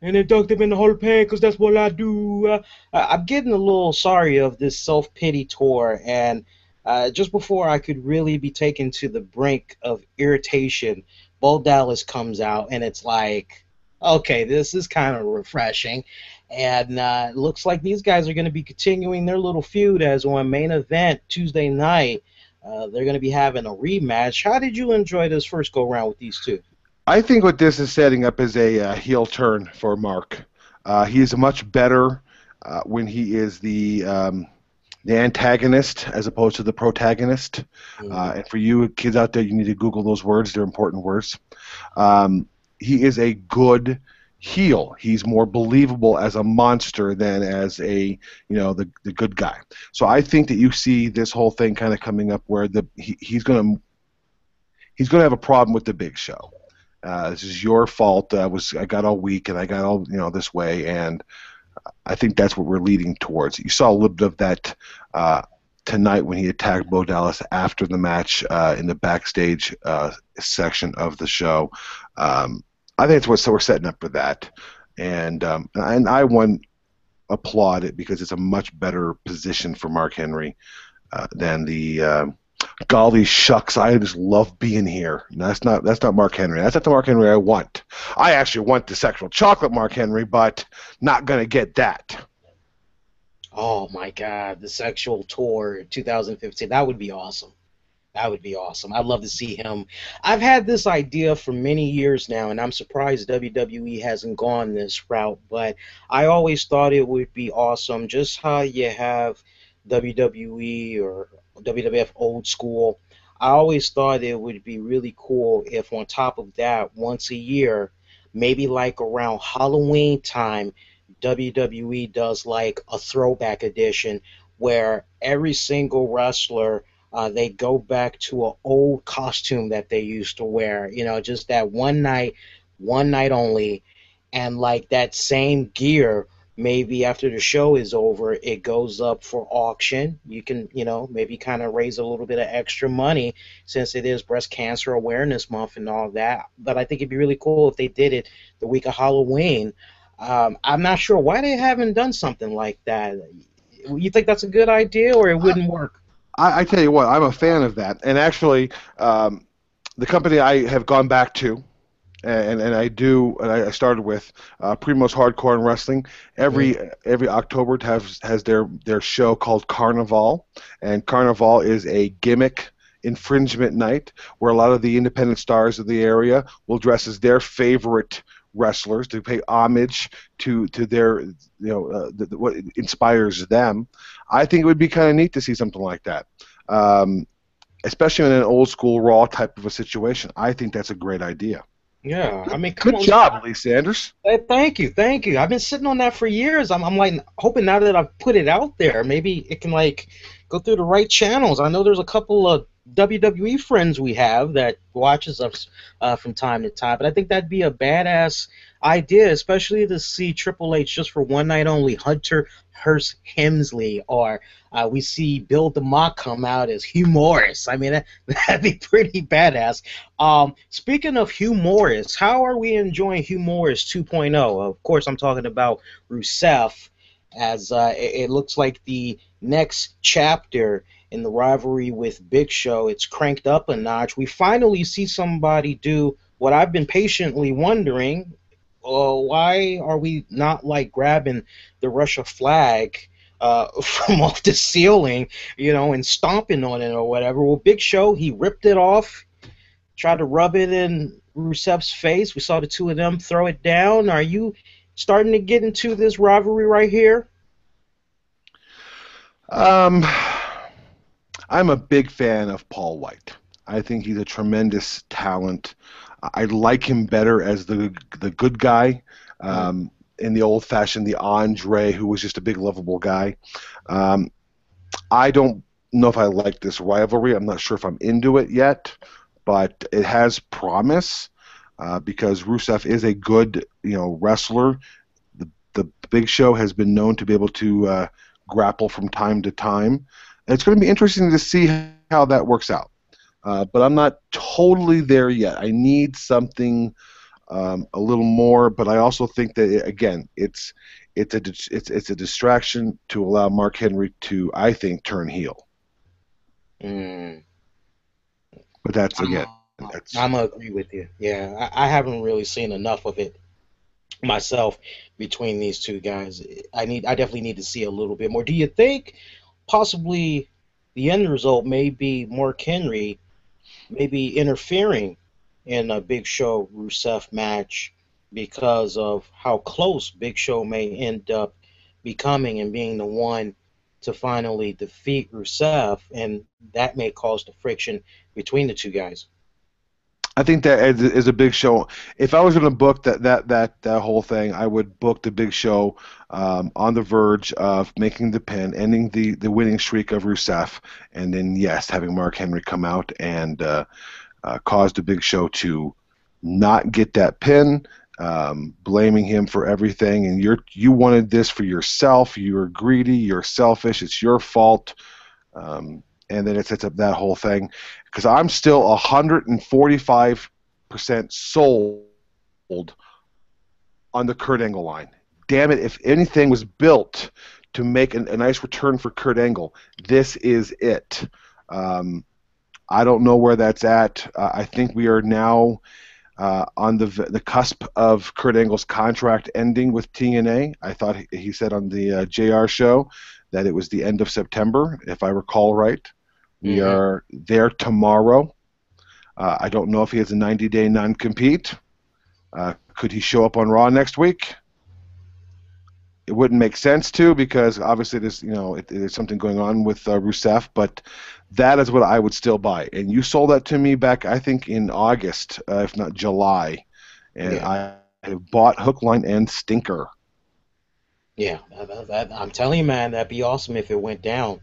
S1: and induct him in the Hall of Fame because that's what I do. I'm getting a little sorry of this self-pity tour, and just before I could really be taken to the brink of irritation, Bo Dallas comes out, and it's like, okay, this is kind of refreshing. And it looks like these guys are going to be continuing their little feud as on main event Tuesday night. They're going to be having a rematch. How did you enjoy this first go-round with these two?
S2: I think what this is setting up is a heel turn for Mark. He is much better when he is the antagonist as opposed to the protagonist. And for you kids out there, you need to Google those words. They're important words. He is a good heel. He's more believable as a monster than as the good guy. So I think that you see this whole thing kind of coming up where he's going to have a problem with the Big Show. This is your fault. I got all weak and I got all this way, and I think that's what we're leading towards. You saw a little bit of that tonight when he attacked Bo Dallas after the match in the backstage section of the show. I think so we're setting up for that, and I applaud it because it's a much better position for Mark Henry than the golly shucks, I just love being here. No, that's not Mark Henry. That's not the Mark Henry I want. I actually want the sexual chocolate Mark Henry, but not gonna get that.
S1: Oh my God, the sexual tour 2015. That would be awesome. That would be awesome. I'd love to see him. I've had this idea for many years now, and I'm surprised WWE hasn't gone this route, but I always thought it would be awesome, just how you have WWE or WWF old school. I always thought it would be really cool if on top of that, once a year, maybe like around Halloween time, WWE does like a throwback edition where every single wrestler they go back to an old costume that they used to wear, just that one night only, and like that same gear, maybe after the show is over, it goes up for auction. You can, maybe kind of raise a little bit of extra money since it is Breast Cancer Awareness Month and all that. But I think it'd be really cool if they did it the week of Halloween. I'm not sure why they haven't done something like that. You think that's a good idea, or it wouldn't work?
S2: I tell you what, I'm a fan of that. And actually, the company I have gone back to, and I started with Primo's Hardcore and Wrestling. Every October has their show called Carnival, and Carnival is a gimmick infringement night where a lot of the independent stars of the area will dress as their favorite wrestlers to pay homage to their what inspires them. I think it would be kind of neat to see something like that, especially in an old school Raw type of a situation. I think that's a great idea.
S1: Yeah, I mean, come
S2: good
S1: on.
S2: job, Lee Sanders.
S1: Hey, thank you. I've been sitting on that for years. I'm like hoping now that I've put it out there, maybe it can like go through the right channels. I know there's a couple of WWE friends we have that watches us from time to time, but I think that'd be a badass idea, especially to see Triple H just for one night only, Hunter Hearst Helmsley, or we see Bill DeMott come out as Hugh Morris. I mean, that'd be pretty badass. Speaking of Hugh Morris, how are we enjoying Hugh Morris 2.0? Of course, I'm talking about Rusev, as it looks like the next chapter in the rivalry with Big Show, it's cranked up a notch. We finally see somebody do what I've been patiently wondering. Why are we not like grabbing the Russia flag from off the ceiling, and stomping on it or whatever? Well, Big Show, he ripped it off, tried to rub it in Rusev's face. We saw the two of them throw it down. Are you starting to get into this rivalry right here?
S2: I'm a big fan of Paul White. I think he's a tremendous talent. I like him better as the good guy in the old-fashioned, the Andre, who was just a big, lovable guy. I don't know if I like this rivalry. I'm not sure if I'm into it yet, but it has promise because Rusev is a good, wrestler. Big Show has been known to be able to grapple from time to time. And it's going to be interesting to see how that works out. But I'm not totally there yet. I need something a little more. But I also think that again, it's a distraction to allow Mark Henry to, I think, turn heel.
S1: Mm.
S2: But that's again. That's...
S1: I'm gonna agree with you. Yeah, I haven't really seen enough of it myself between these two guys. I definitely need to see a little bit more. Do you think possibly the end result may be Mark Henry maybe interfering in a Big Show Rusev match because of how close Big Show may end up becoming and being the one to finally defeat Rusev, and that may cause the friction between the two guys?
S2: I think that is a Big Show. If I was going to book that whole thing, I would book the Big Show on the verge of making the pin, ending the winning streak of Rusev, and then yes, having Mark Henry come out and cause the Big Show to not get that pin, blaming him for everything. And you wanted this for yourself. You're greedy. You're selfish. It's your fault. And then it sets up that whole thing. Because I'm still 145% sold on the Kurt Angle line. Damn it, if anything was built to make a nice return for Kurt Angle, this is it. I don't know where that's at. I think we are now on the cusp of Kurt Angle's contract ending with TNA. I thought he said on the JR show that it was the end of September, if I recall right. We are there tomorrow. I don't know if he has a 90-day non-compete. Could he show up on Raw next week? It wouldn't make sense to, because obviously there's something going on with Rusev, but that is what I would still buy. And you sold that to me back, I think, in August, if not July. And I have bought hook, line, and stinker.
S1: Yeah, I'm telling you, man, that'd be awesome if it went down.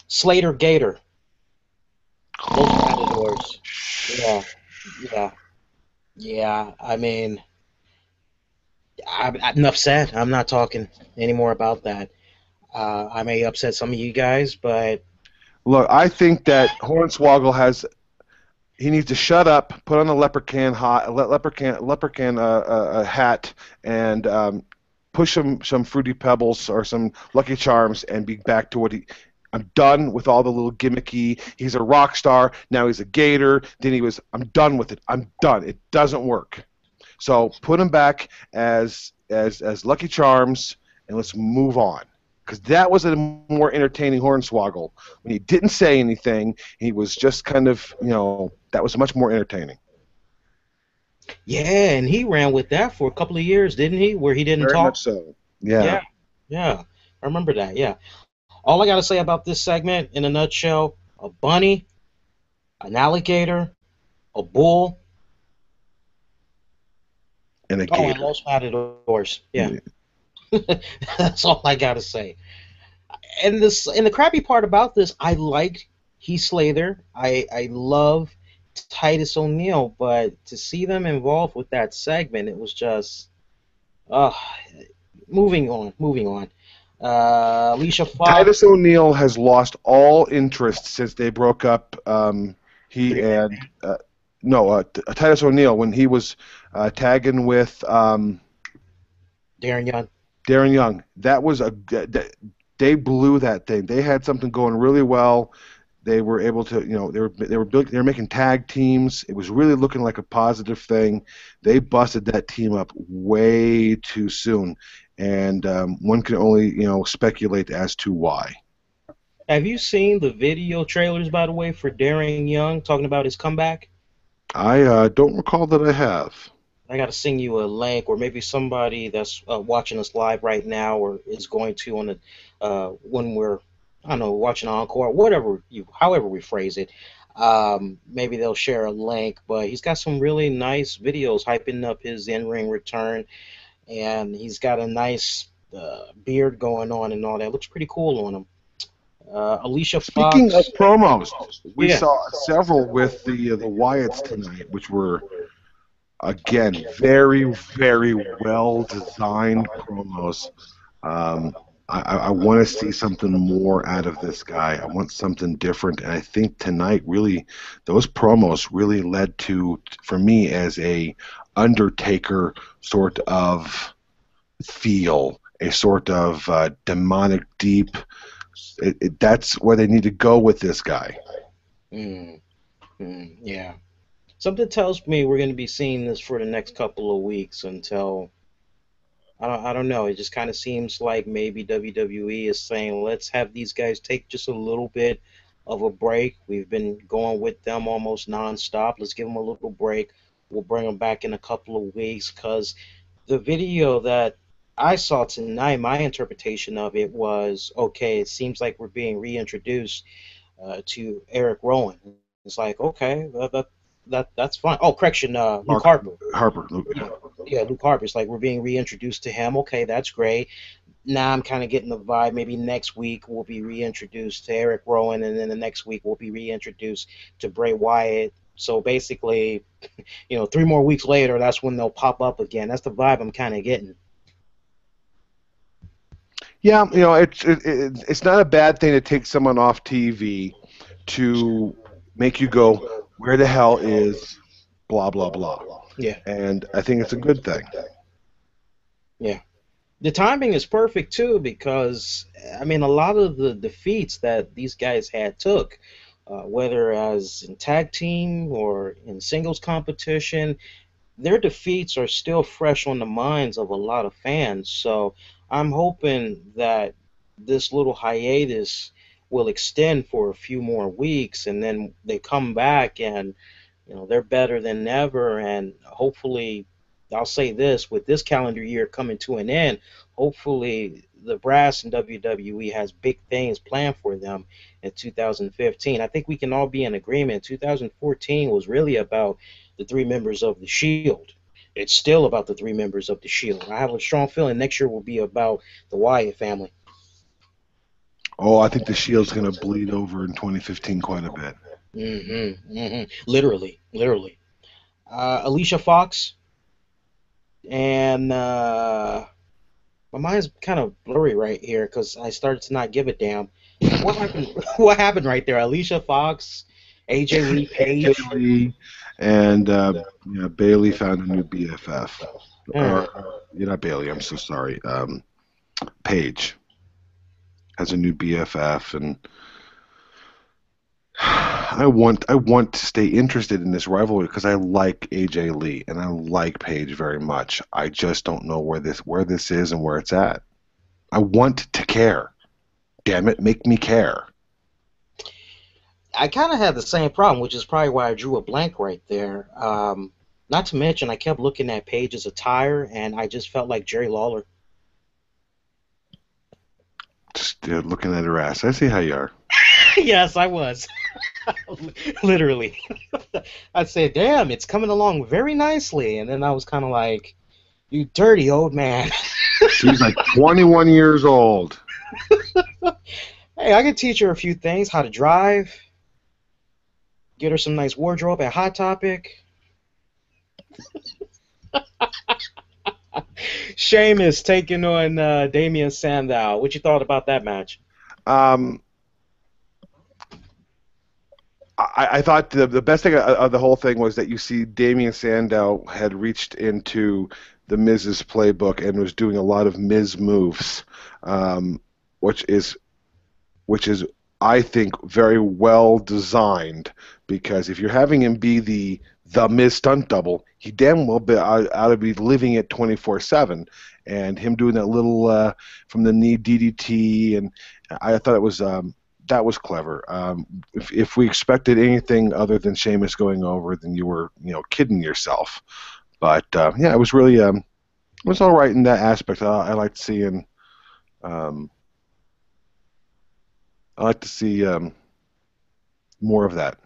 S1: Slater Gator. Those matadors. Yeah. I mean, enough said. I'm not talking anymore about that. I may upset some of you guys, but
S2: look, I think that Hornswoggle he needs to shut up, put on a leprechaun hat, and push some Fruity Pebbles or some Lucky Charms, and be back to what I'm done with all the little gimmicky. He's a rock star. Now he's a Gator. Then I'm done with it. I'm done. It doesn't work. So put him back as Lucky Charms, and let's move on. Because that was a more entertaining Hornswoggle. When he didn't say anything, he was just kind of, that was much more entertaining.
S1: Yeah, and he ran with that for a couple of years, didn't he? Where he didn't talk.
S2: Very much so. Yeah.
S1: I remember that. Yeah. All I got to say about this segment, in a nutshell: a bunny, an alligator, a bull,
S2: and a gator.
S1: And Los Matadors. Yeah. That's all I got to say. And the crappy part about this, I liked Heath Slater. I love Titus O'Neil, but to see them involved with that segment, it was just moving on. Alicia Fox.
S2: Titus O'Neil has lost all interest since they broke up. Titus O'Neil, when he was tagging with
S1: Darren Young.
S2: Darren Young. That was they blew that thing. They had something going really well. They were able to, they were making tag teams. It was really looking like a positive thing. They busted that team up way too soon, and one can only speculate as to why.
S1: Have you seen the video trailers, by the way, for Darren Young talking about his comeback?
S2: I don't recall that I have.
S1: I got to send you a link, or maybe somebody that's watching us live right now, or is going to on the when we're, I don't know, watching Encore, however we phrase it. Maybe they'll share a link, but he's got some really nice videos hyping up his in-ring return, and he's got a nice beard going on and all that. Looks pretty cool on him. Alicia Fox.
S2: Speaking of promos, we saw several with the Wyatts tonight, which were Again, very, very well designed promos. Um, I want to see something more out of this guy. I want something different, and I think tonight really, those promos really led to, for me, as a Undertaker sort of feel, a sort of demonic deep. That's where they need to go with this guy.
S1: Yeah. Something tells me we're going to be seeing this for the next couple of weeks until I don't know. It just kind of seems like maybe WWE is saying, let's have these guys take just a little bit of a break. We've been going with them almost nonstop. Let's give them a little break. We'll bring them back in a couple of weeks, because the video that I saw tonight, my interpretation of it was, okay, it seems like we're being reintroduced to Eric Rowan. It's like, okay, that's fine. Oh, correction, Luke Harper. Yeah, Luke Harper. It's like we're being reintroduced to him. Okay, that's great. Now I'm kind of getting the vibe. Maybe next week we'll be reintroduced to Eric Rowan, and then the next week we'll be reintroduced to Bray Wyatt. So basically, 3 more weeks later, that's when they'll pop up again. That's the vibe I'm kind of getting.
S2: Yeah, it's not a bad thing to take someone off TV to make you go, where the hell is blah, blah, blah.
S1: Yeah.
S2: And I think it's a good thing.
S1: Yeah. The timing is perfect, too, because, a lot of the defeats that these guys took, whether as in tag team or in singles competition, their defeats are still fresh on the minds of a lot of fans. So I'm hoping that this little hiatus will extend for a few more weeks, and then they come back and they're better than ever. And hopefully, I'll say this, with this calendar year coming to an end, hopefully the brass in WWE has big things planned for them in 2015. I think we can all be in agreement. 2014 was really about the 3 members of the Shield. It's still about the 3 members of the Shield. I have a strong feeling next year will be about the Wyatt family.
S2: Oh, I think the Shield's going to bleed over in 2015 quite a bit.
S1: Literally. Alicia Fox and my mind's kind of blurry right here because I started to not give a damn. What happened? What happened right there? Alicia Fox, AJ Lee Page.
S2: AJ Lee and Bailey found a new BFF. You're not Bailey. I'm so sorry. Paige has a new BFF, and I want to stay interested in this rivalry because I like AJ Lee and I like Paige very much. I just don't know where this is and where it's at. I want to care. Damn it, make me care.
S1: I kind of had the same problem, which is probably why I drew a blank right there. Not to mention, I kept looking at Paige's attire, and I just felt like Jerry Lawler.
S2: Just looking at her ass. I see how you are.
S1: Yes, I was. Literally. I said, damn, it's coming along very nicely. And then I was kind of like, you dirty old man.
S2: She's like 21 years old.
S1: Hey, I could teach her a few things, how to drive, get her some nice wardrobe at Hot Topic. Sheamus taking on Damian Sandow. What you thought about that match?
S2: I thought the best thing of the whole thing was that you see Damian Sandow had reached into the Miz's playbook and was doing a lot of Miz moves, which is I think very well designed, because if you're having him be the Miz stunt double, he damn well ought to be living it 24/7, and him doing that little from the knee DDT, and I thought it was that was clever. If we expected anything other than Sheamus going over, then you were kidding yourself. But yeah, it was really it was all right in that aspect. I liked seeing. I like to see more of that.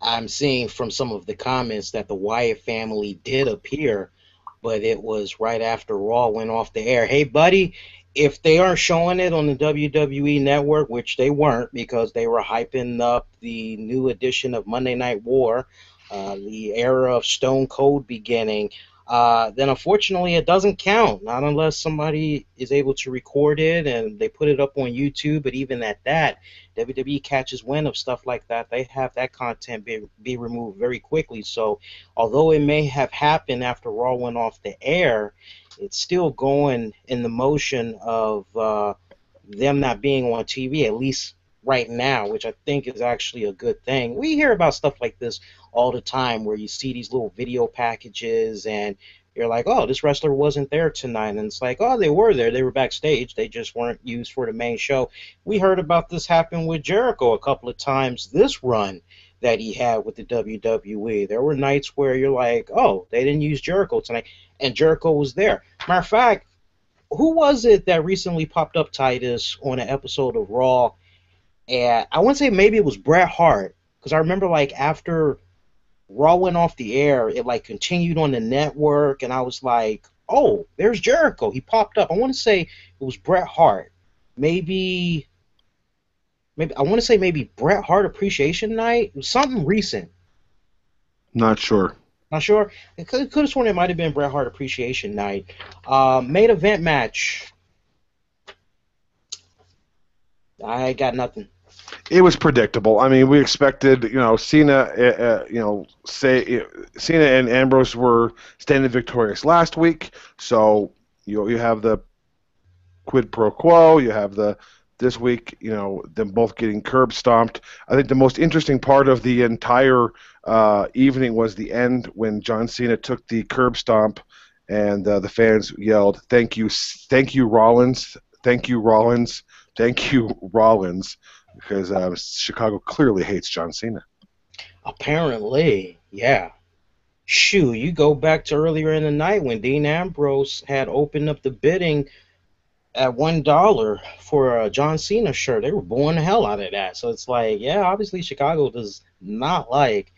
S1: I'm seeing from some of the comments that the Wyatt family did appear, but it was right after Raw went off the air. Hey, buddy, if they aren't showing it on the WWE Network, which they weren't because they were hyping up the new edition of Monday Night War, the era of Stone Cold beginning, then unfortunately it doesn't count. Not unless somebody is able to record it and they put it up on YouTube. But even at that, WWE catches wind of stuff like that. They have that content be removed very quickly. So although it may have happened after Raw went off the air, it's still going in the motion of them not being on TV, at least right now, which I think is actually a good thing. We hear about stuff like this all the time where you see these little video packages and you're like, oh, this wrestler wasn't there tonight. And it's like, oh, they were there. They were backstage. They just weren't used for the main show. We heard about this happen with Jericho a couple of times this run that he had with the WWE. There were nights where you're like, oh, they didn't use Jericho tonight. And Jericho was there. Matter of fact, who was it that recently popped up, Titus, on an episode of Raw? And I want to say maybe it was Bret Hart, because I remember like after Raw went off the air, it like continued on the network, and I was like, oh, there's Jericho. He popped up. I want to say it was Bret Hart. Maybe I want to say maybe Bret Hart Appreciation Night. It was something recent.
S2: Not sure.
S1: Not sure. I could have sworn it might have been Bret Hart Appreciation Night. Main event match. I got nothing.
S2: It was predictable. I mean, we expected, Cena, Cena and Ambrose were standing victorious last week, so you have the quid pro quo. You have this week, them both getting curb stomped. I think the most interesting part of the entire evening was the end when John Cena took the curb stomp, and the fans yelled, "Thank you, Rollins! Thank you, Rollins! Thank you, Rollins!" Because Chicago clearly hates John Cena.
S1: Apparently, yeah. Shoot, you go back to earlier in the night when Dean Ambrose had opened up the bidding at $1 for a John Cena shirt. They were booing the hell out of that. So it's like, yeah, obviously Chicago does not like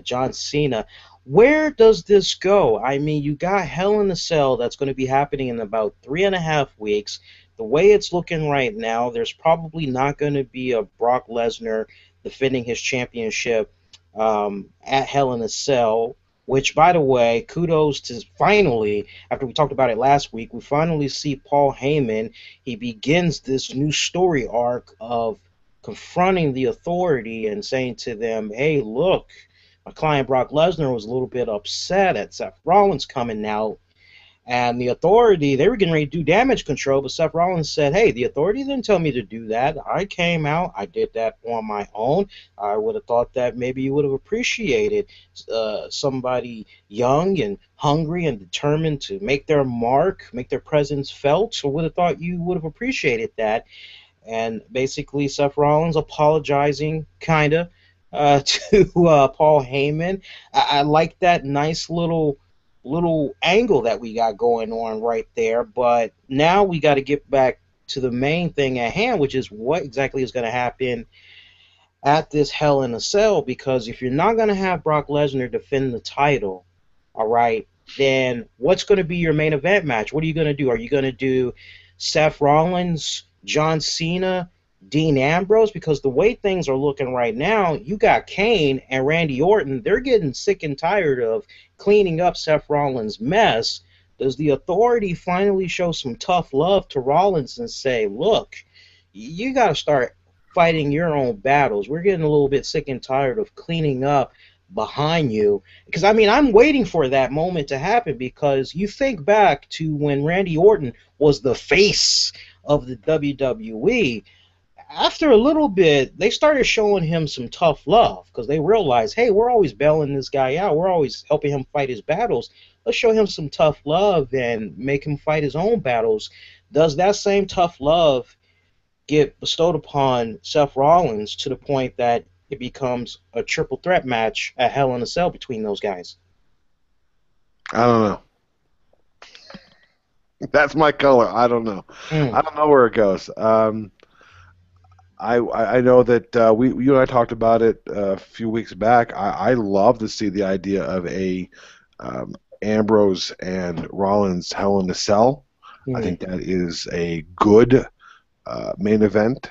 S1: John Cena. Where does this go? I mean, you got Hell in a Cell that's going to be happening in about 3.5 weeks. The way it's looking right now, there's probably not going to be a Brock Lesnar defending his championship at Hell in a Cell, which, by the way, kudos to finally, after we talked about it last week, we finally see Paul Heyman. He begins this new story arc of confronting the Authority and saying to them, hey, look, my client Brock Lesnar was a little bit upset at Seth Rollins coming out. And the Authority, they were getting ready to do damage control, but Seth Rollins said, hey, the Authority didn't tell me to do that. I came out. I did that on my own. I would have thought that maybe you would have appreciated somebody young and hungry and determined to make their mark, make their presence felt. So I would have thought you would have appreciated that. And basically Seth Rollins apologizing, kind of, to Paul Heyman. I like that nice little angle that we got going on right there, but now we got to get back to the main thing at hand, which is what exactly is going to happen at this Hell in a Cell, because if you're not going to have Brock Lesnar defend the title, all right, then what's going to be your main event match? What are you going to do? Are you going to do Seth Rollins, John Cena, Dean Ambrose? Because the way things are looking right now, you got Kane and Randy Orton. They're getting sick and tired of cleaning up Seth Rollins' mess. Does the Authority finally show some tough love to Rollins and say, look, you got to start fighting your own battles. We're getting a little bit sick and tired of cleaning up behind you. Because, I mean, I'm waiting for that moment to happen, because you think back to when Randy Orton was the face of the WWE. After a little bit, they started showing him some tough love, because they realized, hey, we're always bailing this guy out. We're always helping him fight his battles. Let's show him some tough love and make him fight his own battles. Does that same tough love get bestowed upon Seth Rollins to the point that it becomes a triple threat match at Hell in a Cell between those guys?
S2: I don't know. That's my color. I don't know. I don't know where it goes. I know that you and I talked about it a few weeks back. I love to see the idea of a Ambrose and Rollins Hell in a Cell. I think that is a good main event.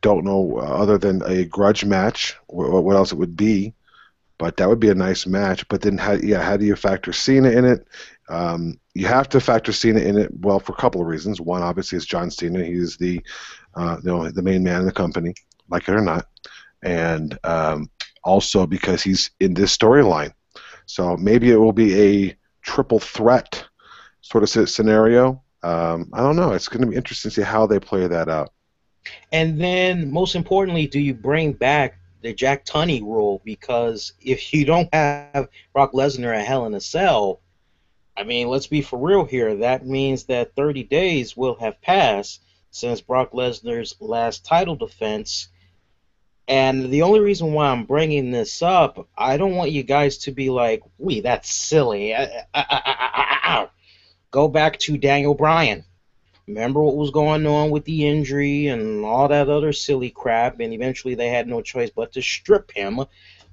S2: Don't know other than a grudge match what else it would be. But that would be a nice match. But then, how do you factor Cena in it? You have to factor Cena in it, well, for a couple of reasons. One, obviously, is John Cena. He's the the main man in the company, like it or not. And also because he's in this storyline. So maybe it will be a triple threat sort of scenario. I don't know. It's going to be interesting to see how they play that out.
S1: And then, most importantly, do you bring back the Jack Tunney rule? Because if you don't have Brock Lesnar at Hell in a Cell, I mean, let's be for real here. That means that 30 days will have passed since Brock Lesnar's last title defense. And the only reason why I'm bringing this up, I don't want you guys to be like, "Wee, that's silly." Go back to Daniel Bryan. Remember what was going on with the injury and all that other silly crap, and eventually they had no choice but to strip him.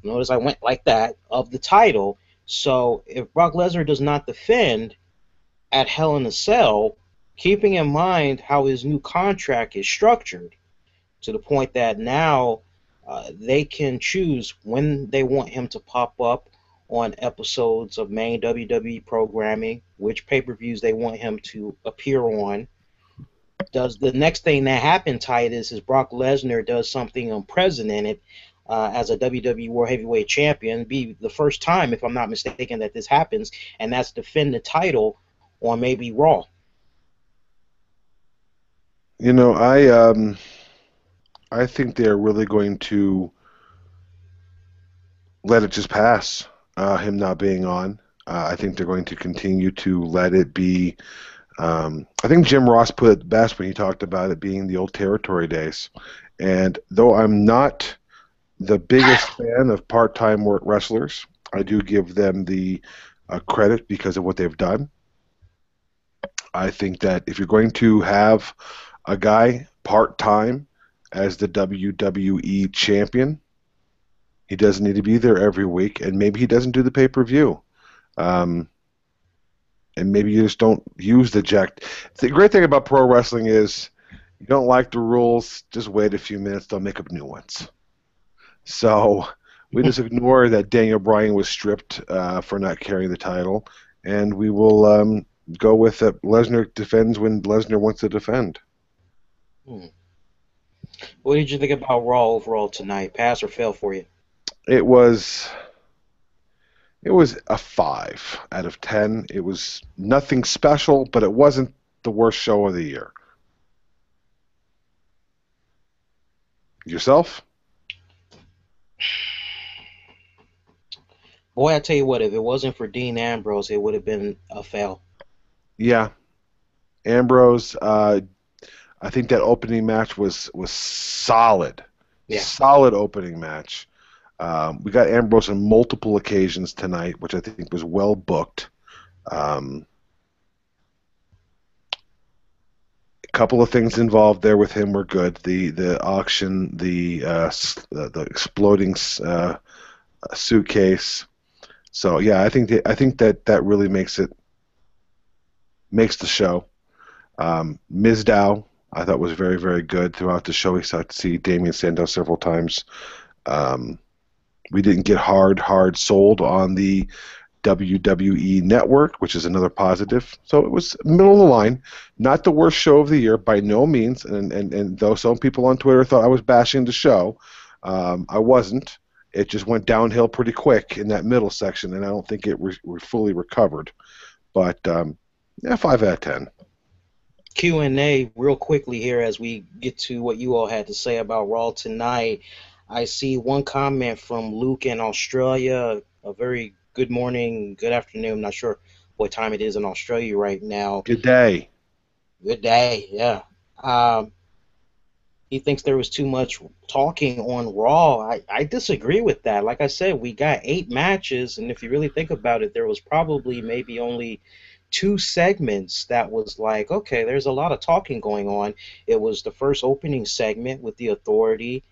S1: Notice I went like that, of the title. So if Brock Lesnar does not defend at Hell in a Cell, keeping in mind how his new contract is structured, to the point that now they can choose when they want him to pop up on episodes of main WWE programming, which pay-per-views they want him to appear on. Does the next thing that happened, Titus, is Brock Lesnar does something unprecedented as a WWE World Heavyweight Champion? Be the first time, if I'm not mistaken, that this happens, and that's defend the title on maybe Raw.
S2: You know, I think they're really going to let it just pass, him not being on. I think they're going to continue to let it be. I think Jim Ross put it best when he talked about it being the old territory days. And though I'm not the biggest fan of part-time wrestlers, I do give them the credit because of what they've done. I think that if you're going to have a guy part-time as the WWE champion, he doesn't need to be there every week, and maybe he doesn't do the pay-per-view. And maybe you just don't use the Jack. The great thing about pro wrestling is you don't like the rules, just wait a few minutes, they'll make up new ones. So we just ignore that Daniel Bryan was stripped for not carrying the title, and we will go with that Lesnar defends when Lesnar wants to defend.
S1: What did you think about Raw overall tonight? Pass or fail for you?
S2: It was a 5 out of 10. It was nothing special, but it wasn't the worst show of the year. Yourself?
S1: Boy, I tell you what, if it wasn't for Dean Ambrose, it would have been a fail. Yeah.
S2: Ambrose, I think that opening match was solid. Yeah. Solid opening match. We got Ambrose on multiple occasions tonight, which I think was well booked. A couple of things involved there with him were good. The auction, the exploding suitcase. So yeah, I think that really makes the show. Mizdow, I thought was very, very good throughout the show. We got to see Damien Sandow several times. We didn't get hard sold on the WWE Network, which is another positive. So it was middle of the line. Not the worst show of the year, by no means. And though some people on Twitter thought I was bashing the show, I wasn't. It just went downhill pretty quick in that middle section, and I don't think it fully recovered. But, 5 out of 10.
S1: Q&A real quickly here as we get to what you all had to say about Raw tonight. I see one comment from Luke in Australia. A very good morning, good afternoon. I'm not sure what time it is in Australia right now.
S2: Good day.
S1: Good day, yeah. He thinks there was too much talking on Raw. I disagree with that. Like I said, we got 8 matches, and if you really think about it, there was probably maybe only 2 segments that was like, okay, there's a lot of talking going on. It was the first opening segment with the Authority,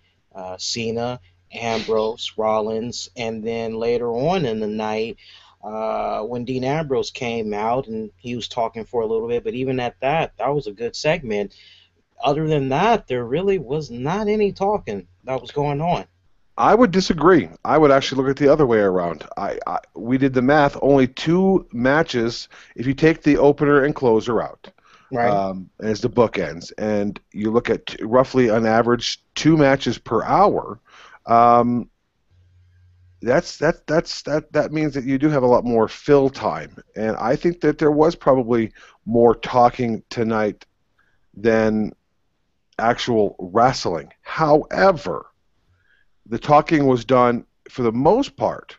S1: Cena, Ambrose, Rollins, and then later on in the night when Dean Ambrose came out and he was talking for a little bit, but even at that was a good segment. Other than that, there really was not any talking that was going on.
S2: I would disagree. I would actually look at the other way around. We did the math. Only 2 matches. If you take the opener and closer out,
S1: Right.
S2: as the bookends, and you look at roughly on average 2 matches per hour, um, that means that you do have a lot more fill time. And I think that there was probably more talking tonight than actual wrestling. However, the talking was done for the most part,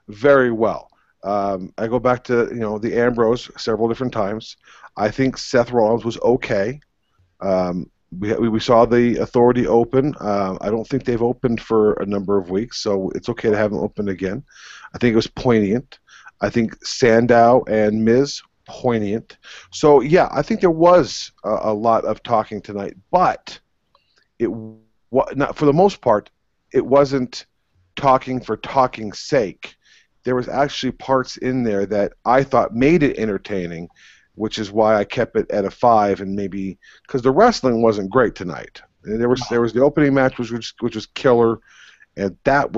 S2: very well. I go back to the Ambrose several different times. I think Seth Rollins was okay. We saw the Authority open. I don't think they've opened for a number of weeks, so it's okay to have them open again. I think it was poignant. I think Sandow and Miz, poignant. So yeah, I think there was a lot of talking tonight, but not for the most part, it wasn't talking for talking's sake. There was actually parts in there that I thought made it entertaining, which is why I kept it at a 5, and maybe because the wrestling wasn't great tonight. There was the opening match which was killer, and that's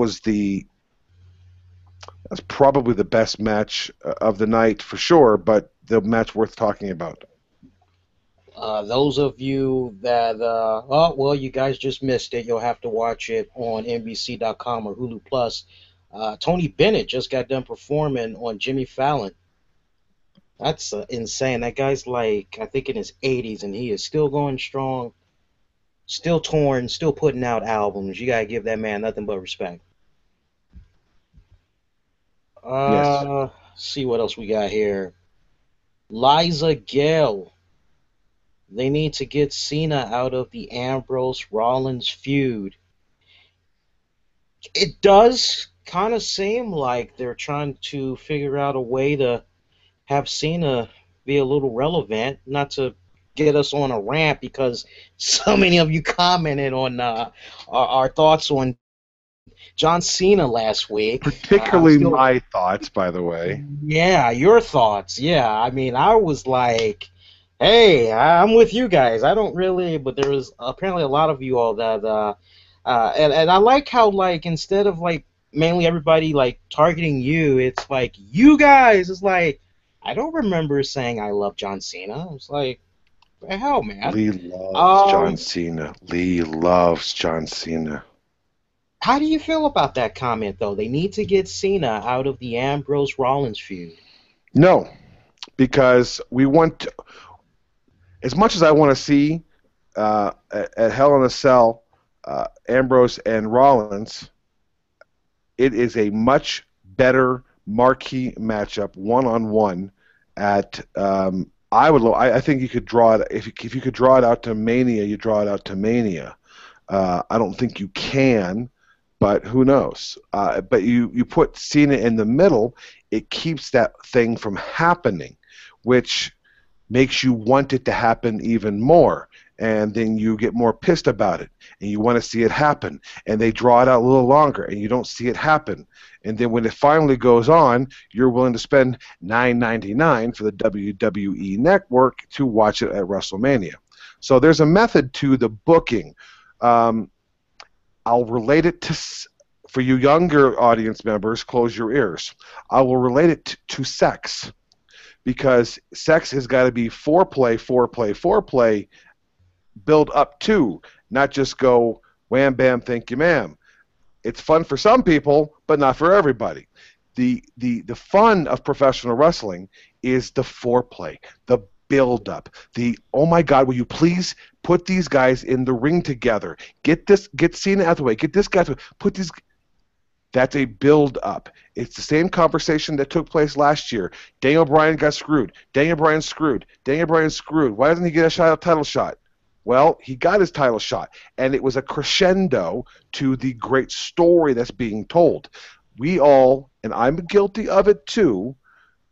S2: probably the best match of the night for sure, but the match worth talking about.
S1: Those of you that, you guys just missed it. You'll have to watch it on NBC.com or Hulu Plus. Tony Bennett just got done performing on Jimmy Fallon. That's insane. That guy's like, I think in his 80s, and he is still going strong, still touring, still putting out albums. You gotta give that man nothing but respect.
S2: Yes.
S1: See what else we got here. Liza Gale. They need to get Cena out of the Ambrose Rollins feud. It does kind of seem like they're trying to figure out a way to have Cena be a little relevant, not to get us on a rant because so many of you commented on our thoughts on John Cena last week.
S2: Particularly my thoughts, by the way.
S1: Yeah, your thoughts. Yeah, I mean, I was like, hey, I'm with you guys. I don't really, but there was apparently a lot of you all that, and I like how, like, instead of, like, mainly everybody, like, targeting you, it's like, you guys, it's like, I don't remember saying I love John Cena. It's like, what the hell, man?
S2: Lee loves John Cena. Lee loves John Cena.
S1: How do you feel about that comment, though? They need to get Cena out of the Ambrose Rollins feud.
S2: No, because we want to, as much as I want to see at Hell in a Cell, Ambrose and Rollins, it is a much better marquee matchup, one-on-one. I think you could draw it if you could draw it out to Mania. You draw it out to Mania. I don't think you can, but who knows? But you put Cena in the middle, it keeps that thing from happening, which makes you want it to happen even more. And then you get more pissed about it, and you want to see it happen. And they draw it out a little longer, and you don't see it happen. And then when it finally goes on, you're willing to spend $9.99 for the WWE Network to watch it at WrestleMania. So there's a method to the booking. I'll relate it to, for you younger audience members, close your ears. I will relate it to sex, because sex has got to be foreplay, build up to, not just go wham, bam, thank you, ma'am. It's fun for some people, but not for everybody. The fun of professional wrestling is the foreplay, the build up, the, oh my God, will you please put these guys in the ring together? Get Cena out of the way, get this guy out of the way, put these. That's a build up. It's the same conversation that took place last year. Daniel Bryan got screwed. Daniel Bryan's screwed. Why doesn't he get a title shot? Well, he got his title shot, and it was a crescendo to the great story that's being told. We all, and I'm guilty of it too,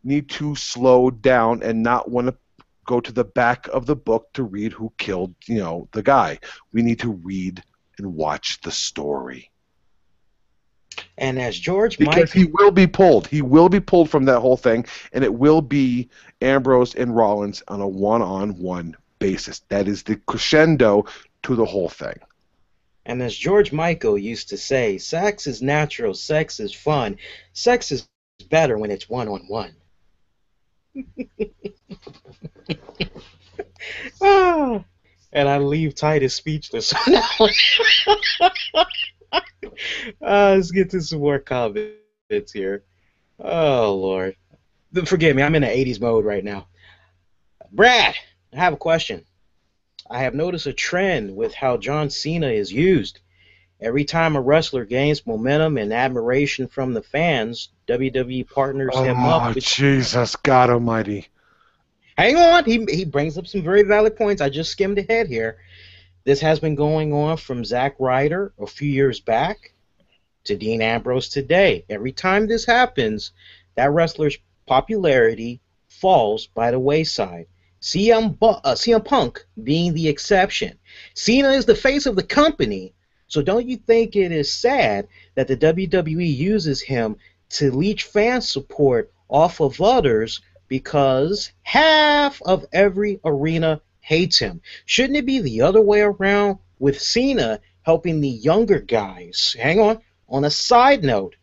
S2: need to slow down and not want to go to the back of the book to read who killed, the guy. We need to read and watch the story.
S1: And as George
S2: because he will be pulled. He will be pulled from that whole thing, and it will be Ambrose and Rollins on a one-on-one basis. That is the crescendo to the whole thing.
S1: And as George Michael used to say, sex is natural, sex is fun, sex is better when it's one-on-one. Ah, and I leave Titus speechless on that one. Let's get to some more comments here. Oh, Lord. Forgive me, I'm in an 80s mode right now. Brad, I have a question. I have noticed a trend with how John Cena is used. Every time a wrestler gains momentum and admiration from the fans, WWE partners him up
S2: Oh,
S1: with...
S2: Jesus, God almighty.
S1: Hang on, he brings up some very valid points. I just skimmed ahead here. This has been going on from Zack Ryder a few years back to Dean Ambrose today. Every time this happens, that wrestler's popularity falls by the wayside. CM Punk being the exception. Cena is the face of the company, so don't you think it is sad that the WWE uses him to leech fan support off of others because half of every arena hates him? Shouldn't it be the other way around with Cena helping the younger guys? Hang on a side note,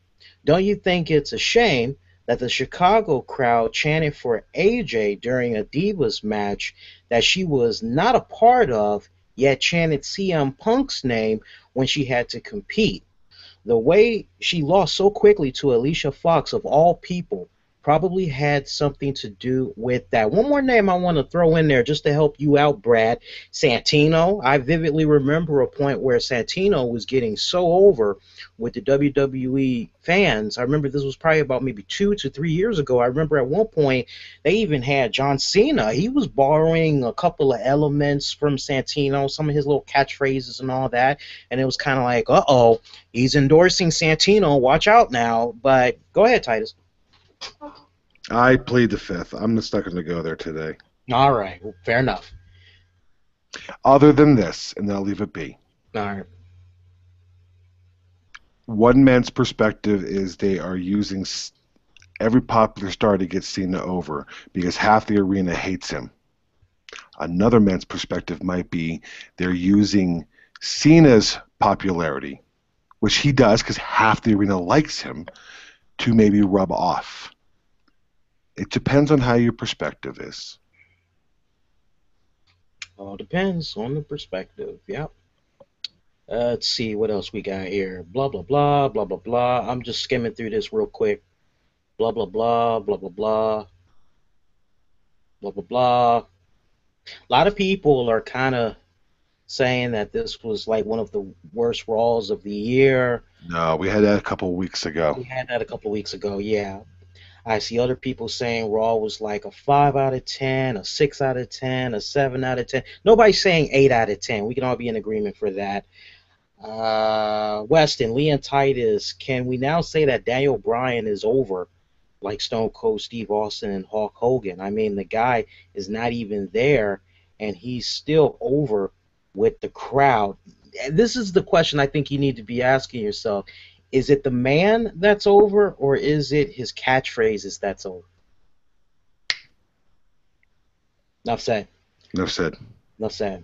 S1: don't you think it's a shame that the Chicago crowd chanted for AJ during a Divas match that she was not a part of, yet chanted CM Punk's name when she had to compete? The way she lost so quickly to Alicia Fox, of all people, probably had something to do with that. One more name I want to throw in there just to help you out, Brad. Santino. I vividly remember a point where Santino was getting so over with the WWE fans. I remember this was probably about maybe 2 to 3 years ago. I remember at one point they even had John Cena. He was borrowing a couple of elements from Santino, some of his little catchphrases and all that, and it was kind of like, uh-oh, he's endorsing Santino. Watch out now. But go ahead, Titus.
S2: I plead the fifth. I'm just not going to go there today.
S1: All right. Well, fair enough.
S2: Other than this, and then I'll leave it be.
S1: All right.
S2: One man's perspective is they are using every popular star to get Cena over because half the arena hates him. Another man's perspective might be they're using Cena's popularity, which he does because half the arena likes him, to maybe rub off. It depends on how your perspective is.
S1: All depends on the perspective. Yep. Let's see what else we got here. Blah, blah, blah, blah, blah, blah. I'm just skimming through this real quick. Blah, blah, blah, blah, blah, blah. Blah, blah, blah. A lot of people are kind of saying that this was like one of the worst Raws of the year.
S2: No, we had that a couple of weeks ago.
S1: We had that a couple of weeks ago, yeah. I see other people saying Raw was like a 5 out of 10, a 6 out of 10, a 7 out of 10. Nobody's saying 8 out of 10. We can all be in agreement for that. Weston, Lee and Titus, can we now say that Daniel Bryan is over like Stone Cold Steve Austin and Hulk Hogan? I mean, the guy is not even there, and he's still over with the crowd. This is the question I think you need to be asking yourself. Is it the man that's over, or is it his catchphrases that's over? Enough said.
S2: Enough said.
S1: Enough said.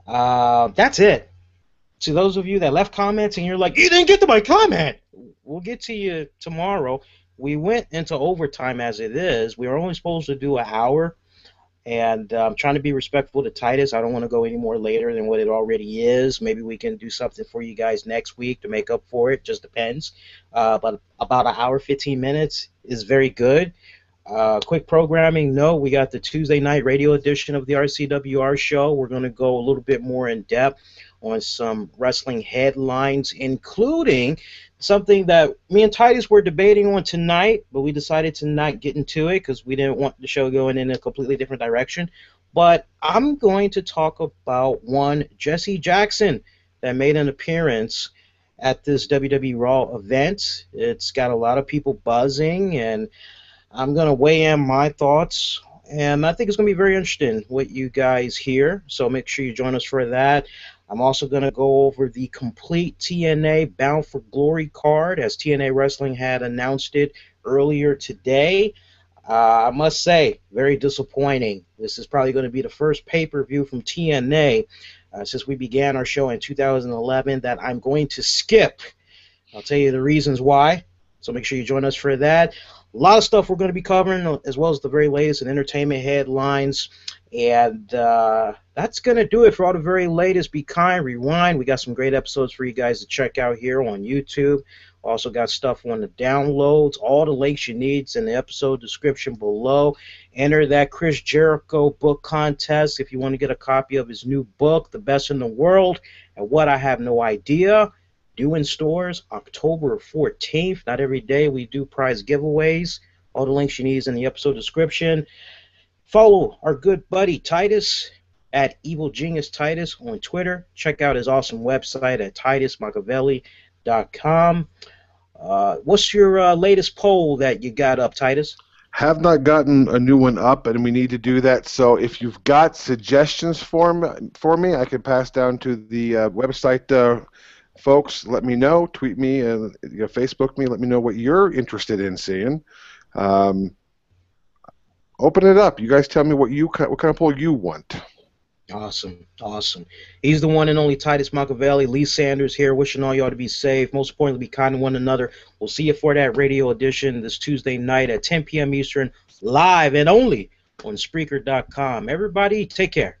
S1: That's it. To those of you that left comments and you're like, you didn't get to my comment, we'll get to you tomorrow. We went into overtime as it is. We were only supposed to do an hour, and I'm trying to be respectful to Titus. I don't want to go any more later than what it already is. Maybe we can do something for you guys next week to make up for it. Just depends. But about an hour, 15 minutes is very good. Quick programming, no, we got the Tuesday night radio edition of the RCWR Show. We're going to go a little bit more in depth on some wrestling headlines, including something that me and Titus were debating on tonight, but we decided to not get into it because we didn't want the show going in a completely different direction. But I'm going to talk about one Jesse Jackson that made an appearance at this WWE Raw event. It's got a lot of people buzzing, and I'm going to weigh in my thoughts, and I think it's going to be very interesting what you guys hear, so make sure you join us for that. I'm also going to go over the complete TNA Bound for Glory card, as TNA Wrestling had announced it earlier today. I must say, very disappointing. This is probably going to be the first pay-per-view from TNA since we began our show in 2011 that I'm going to skip. I'll tell you the reasons why, so make sure you join us for that. A lot of stuff we're going to be covering, as well as the very latest in entertainment headlines. And that's going to do it for all the very latest Be Kind, Rewind. We got some great episodes for you guys to check out here on YouTube. Also got stuff on the downloads. All the links you need in the episode description below. Enter that Chris Jericho book contest if you want to get a copy of his new book, The Best in the World, and What I Have No Idea. Due in stores October 14th. Not every day we do prize giveaways. All the links you need is in the episode description. Follow our good buddy Titus at Evil Genius Titus on Twitter. Check out his awesome website at titusmachiavelli.com. What's your latest poll that you got up, Titus?
S2: Have not gotten a new one up, and we need to do that. So if you've got suggestions for me, I can pass down to the website. Folks, let me know. Tweet me and Facebook me. Let me know what you're interested in seeing. Open it up. You guys tell me what kind of poll you want.
S1: Awesome, awesome. He's the one and only Titus Machiavelli. Lee Sanders here, wishing all y'all to be safe. Most importantly, be kind to one another. We'll see you for that radio edition this Tuesday night at 10 p.m. Eastern, live and only on Spreaker.com. Everybody, take care.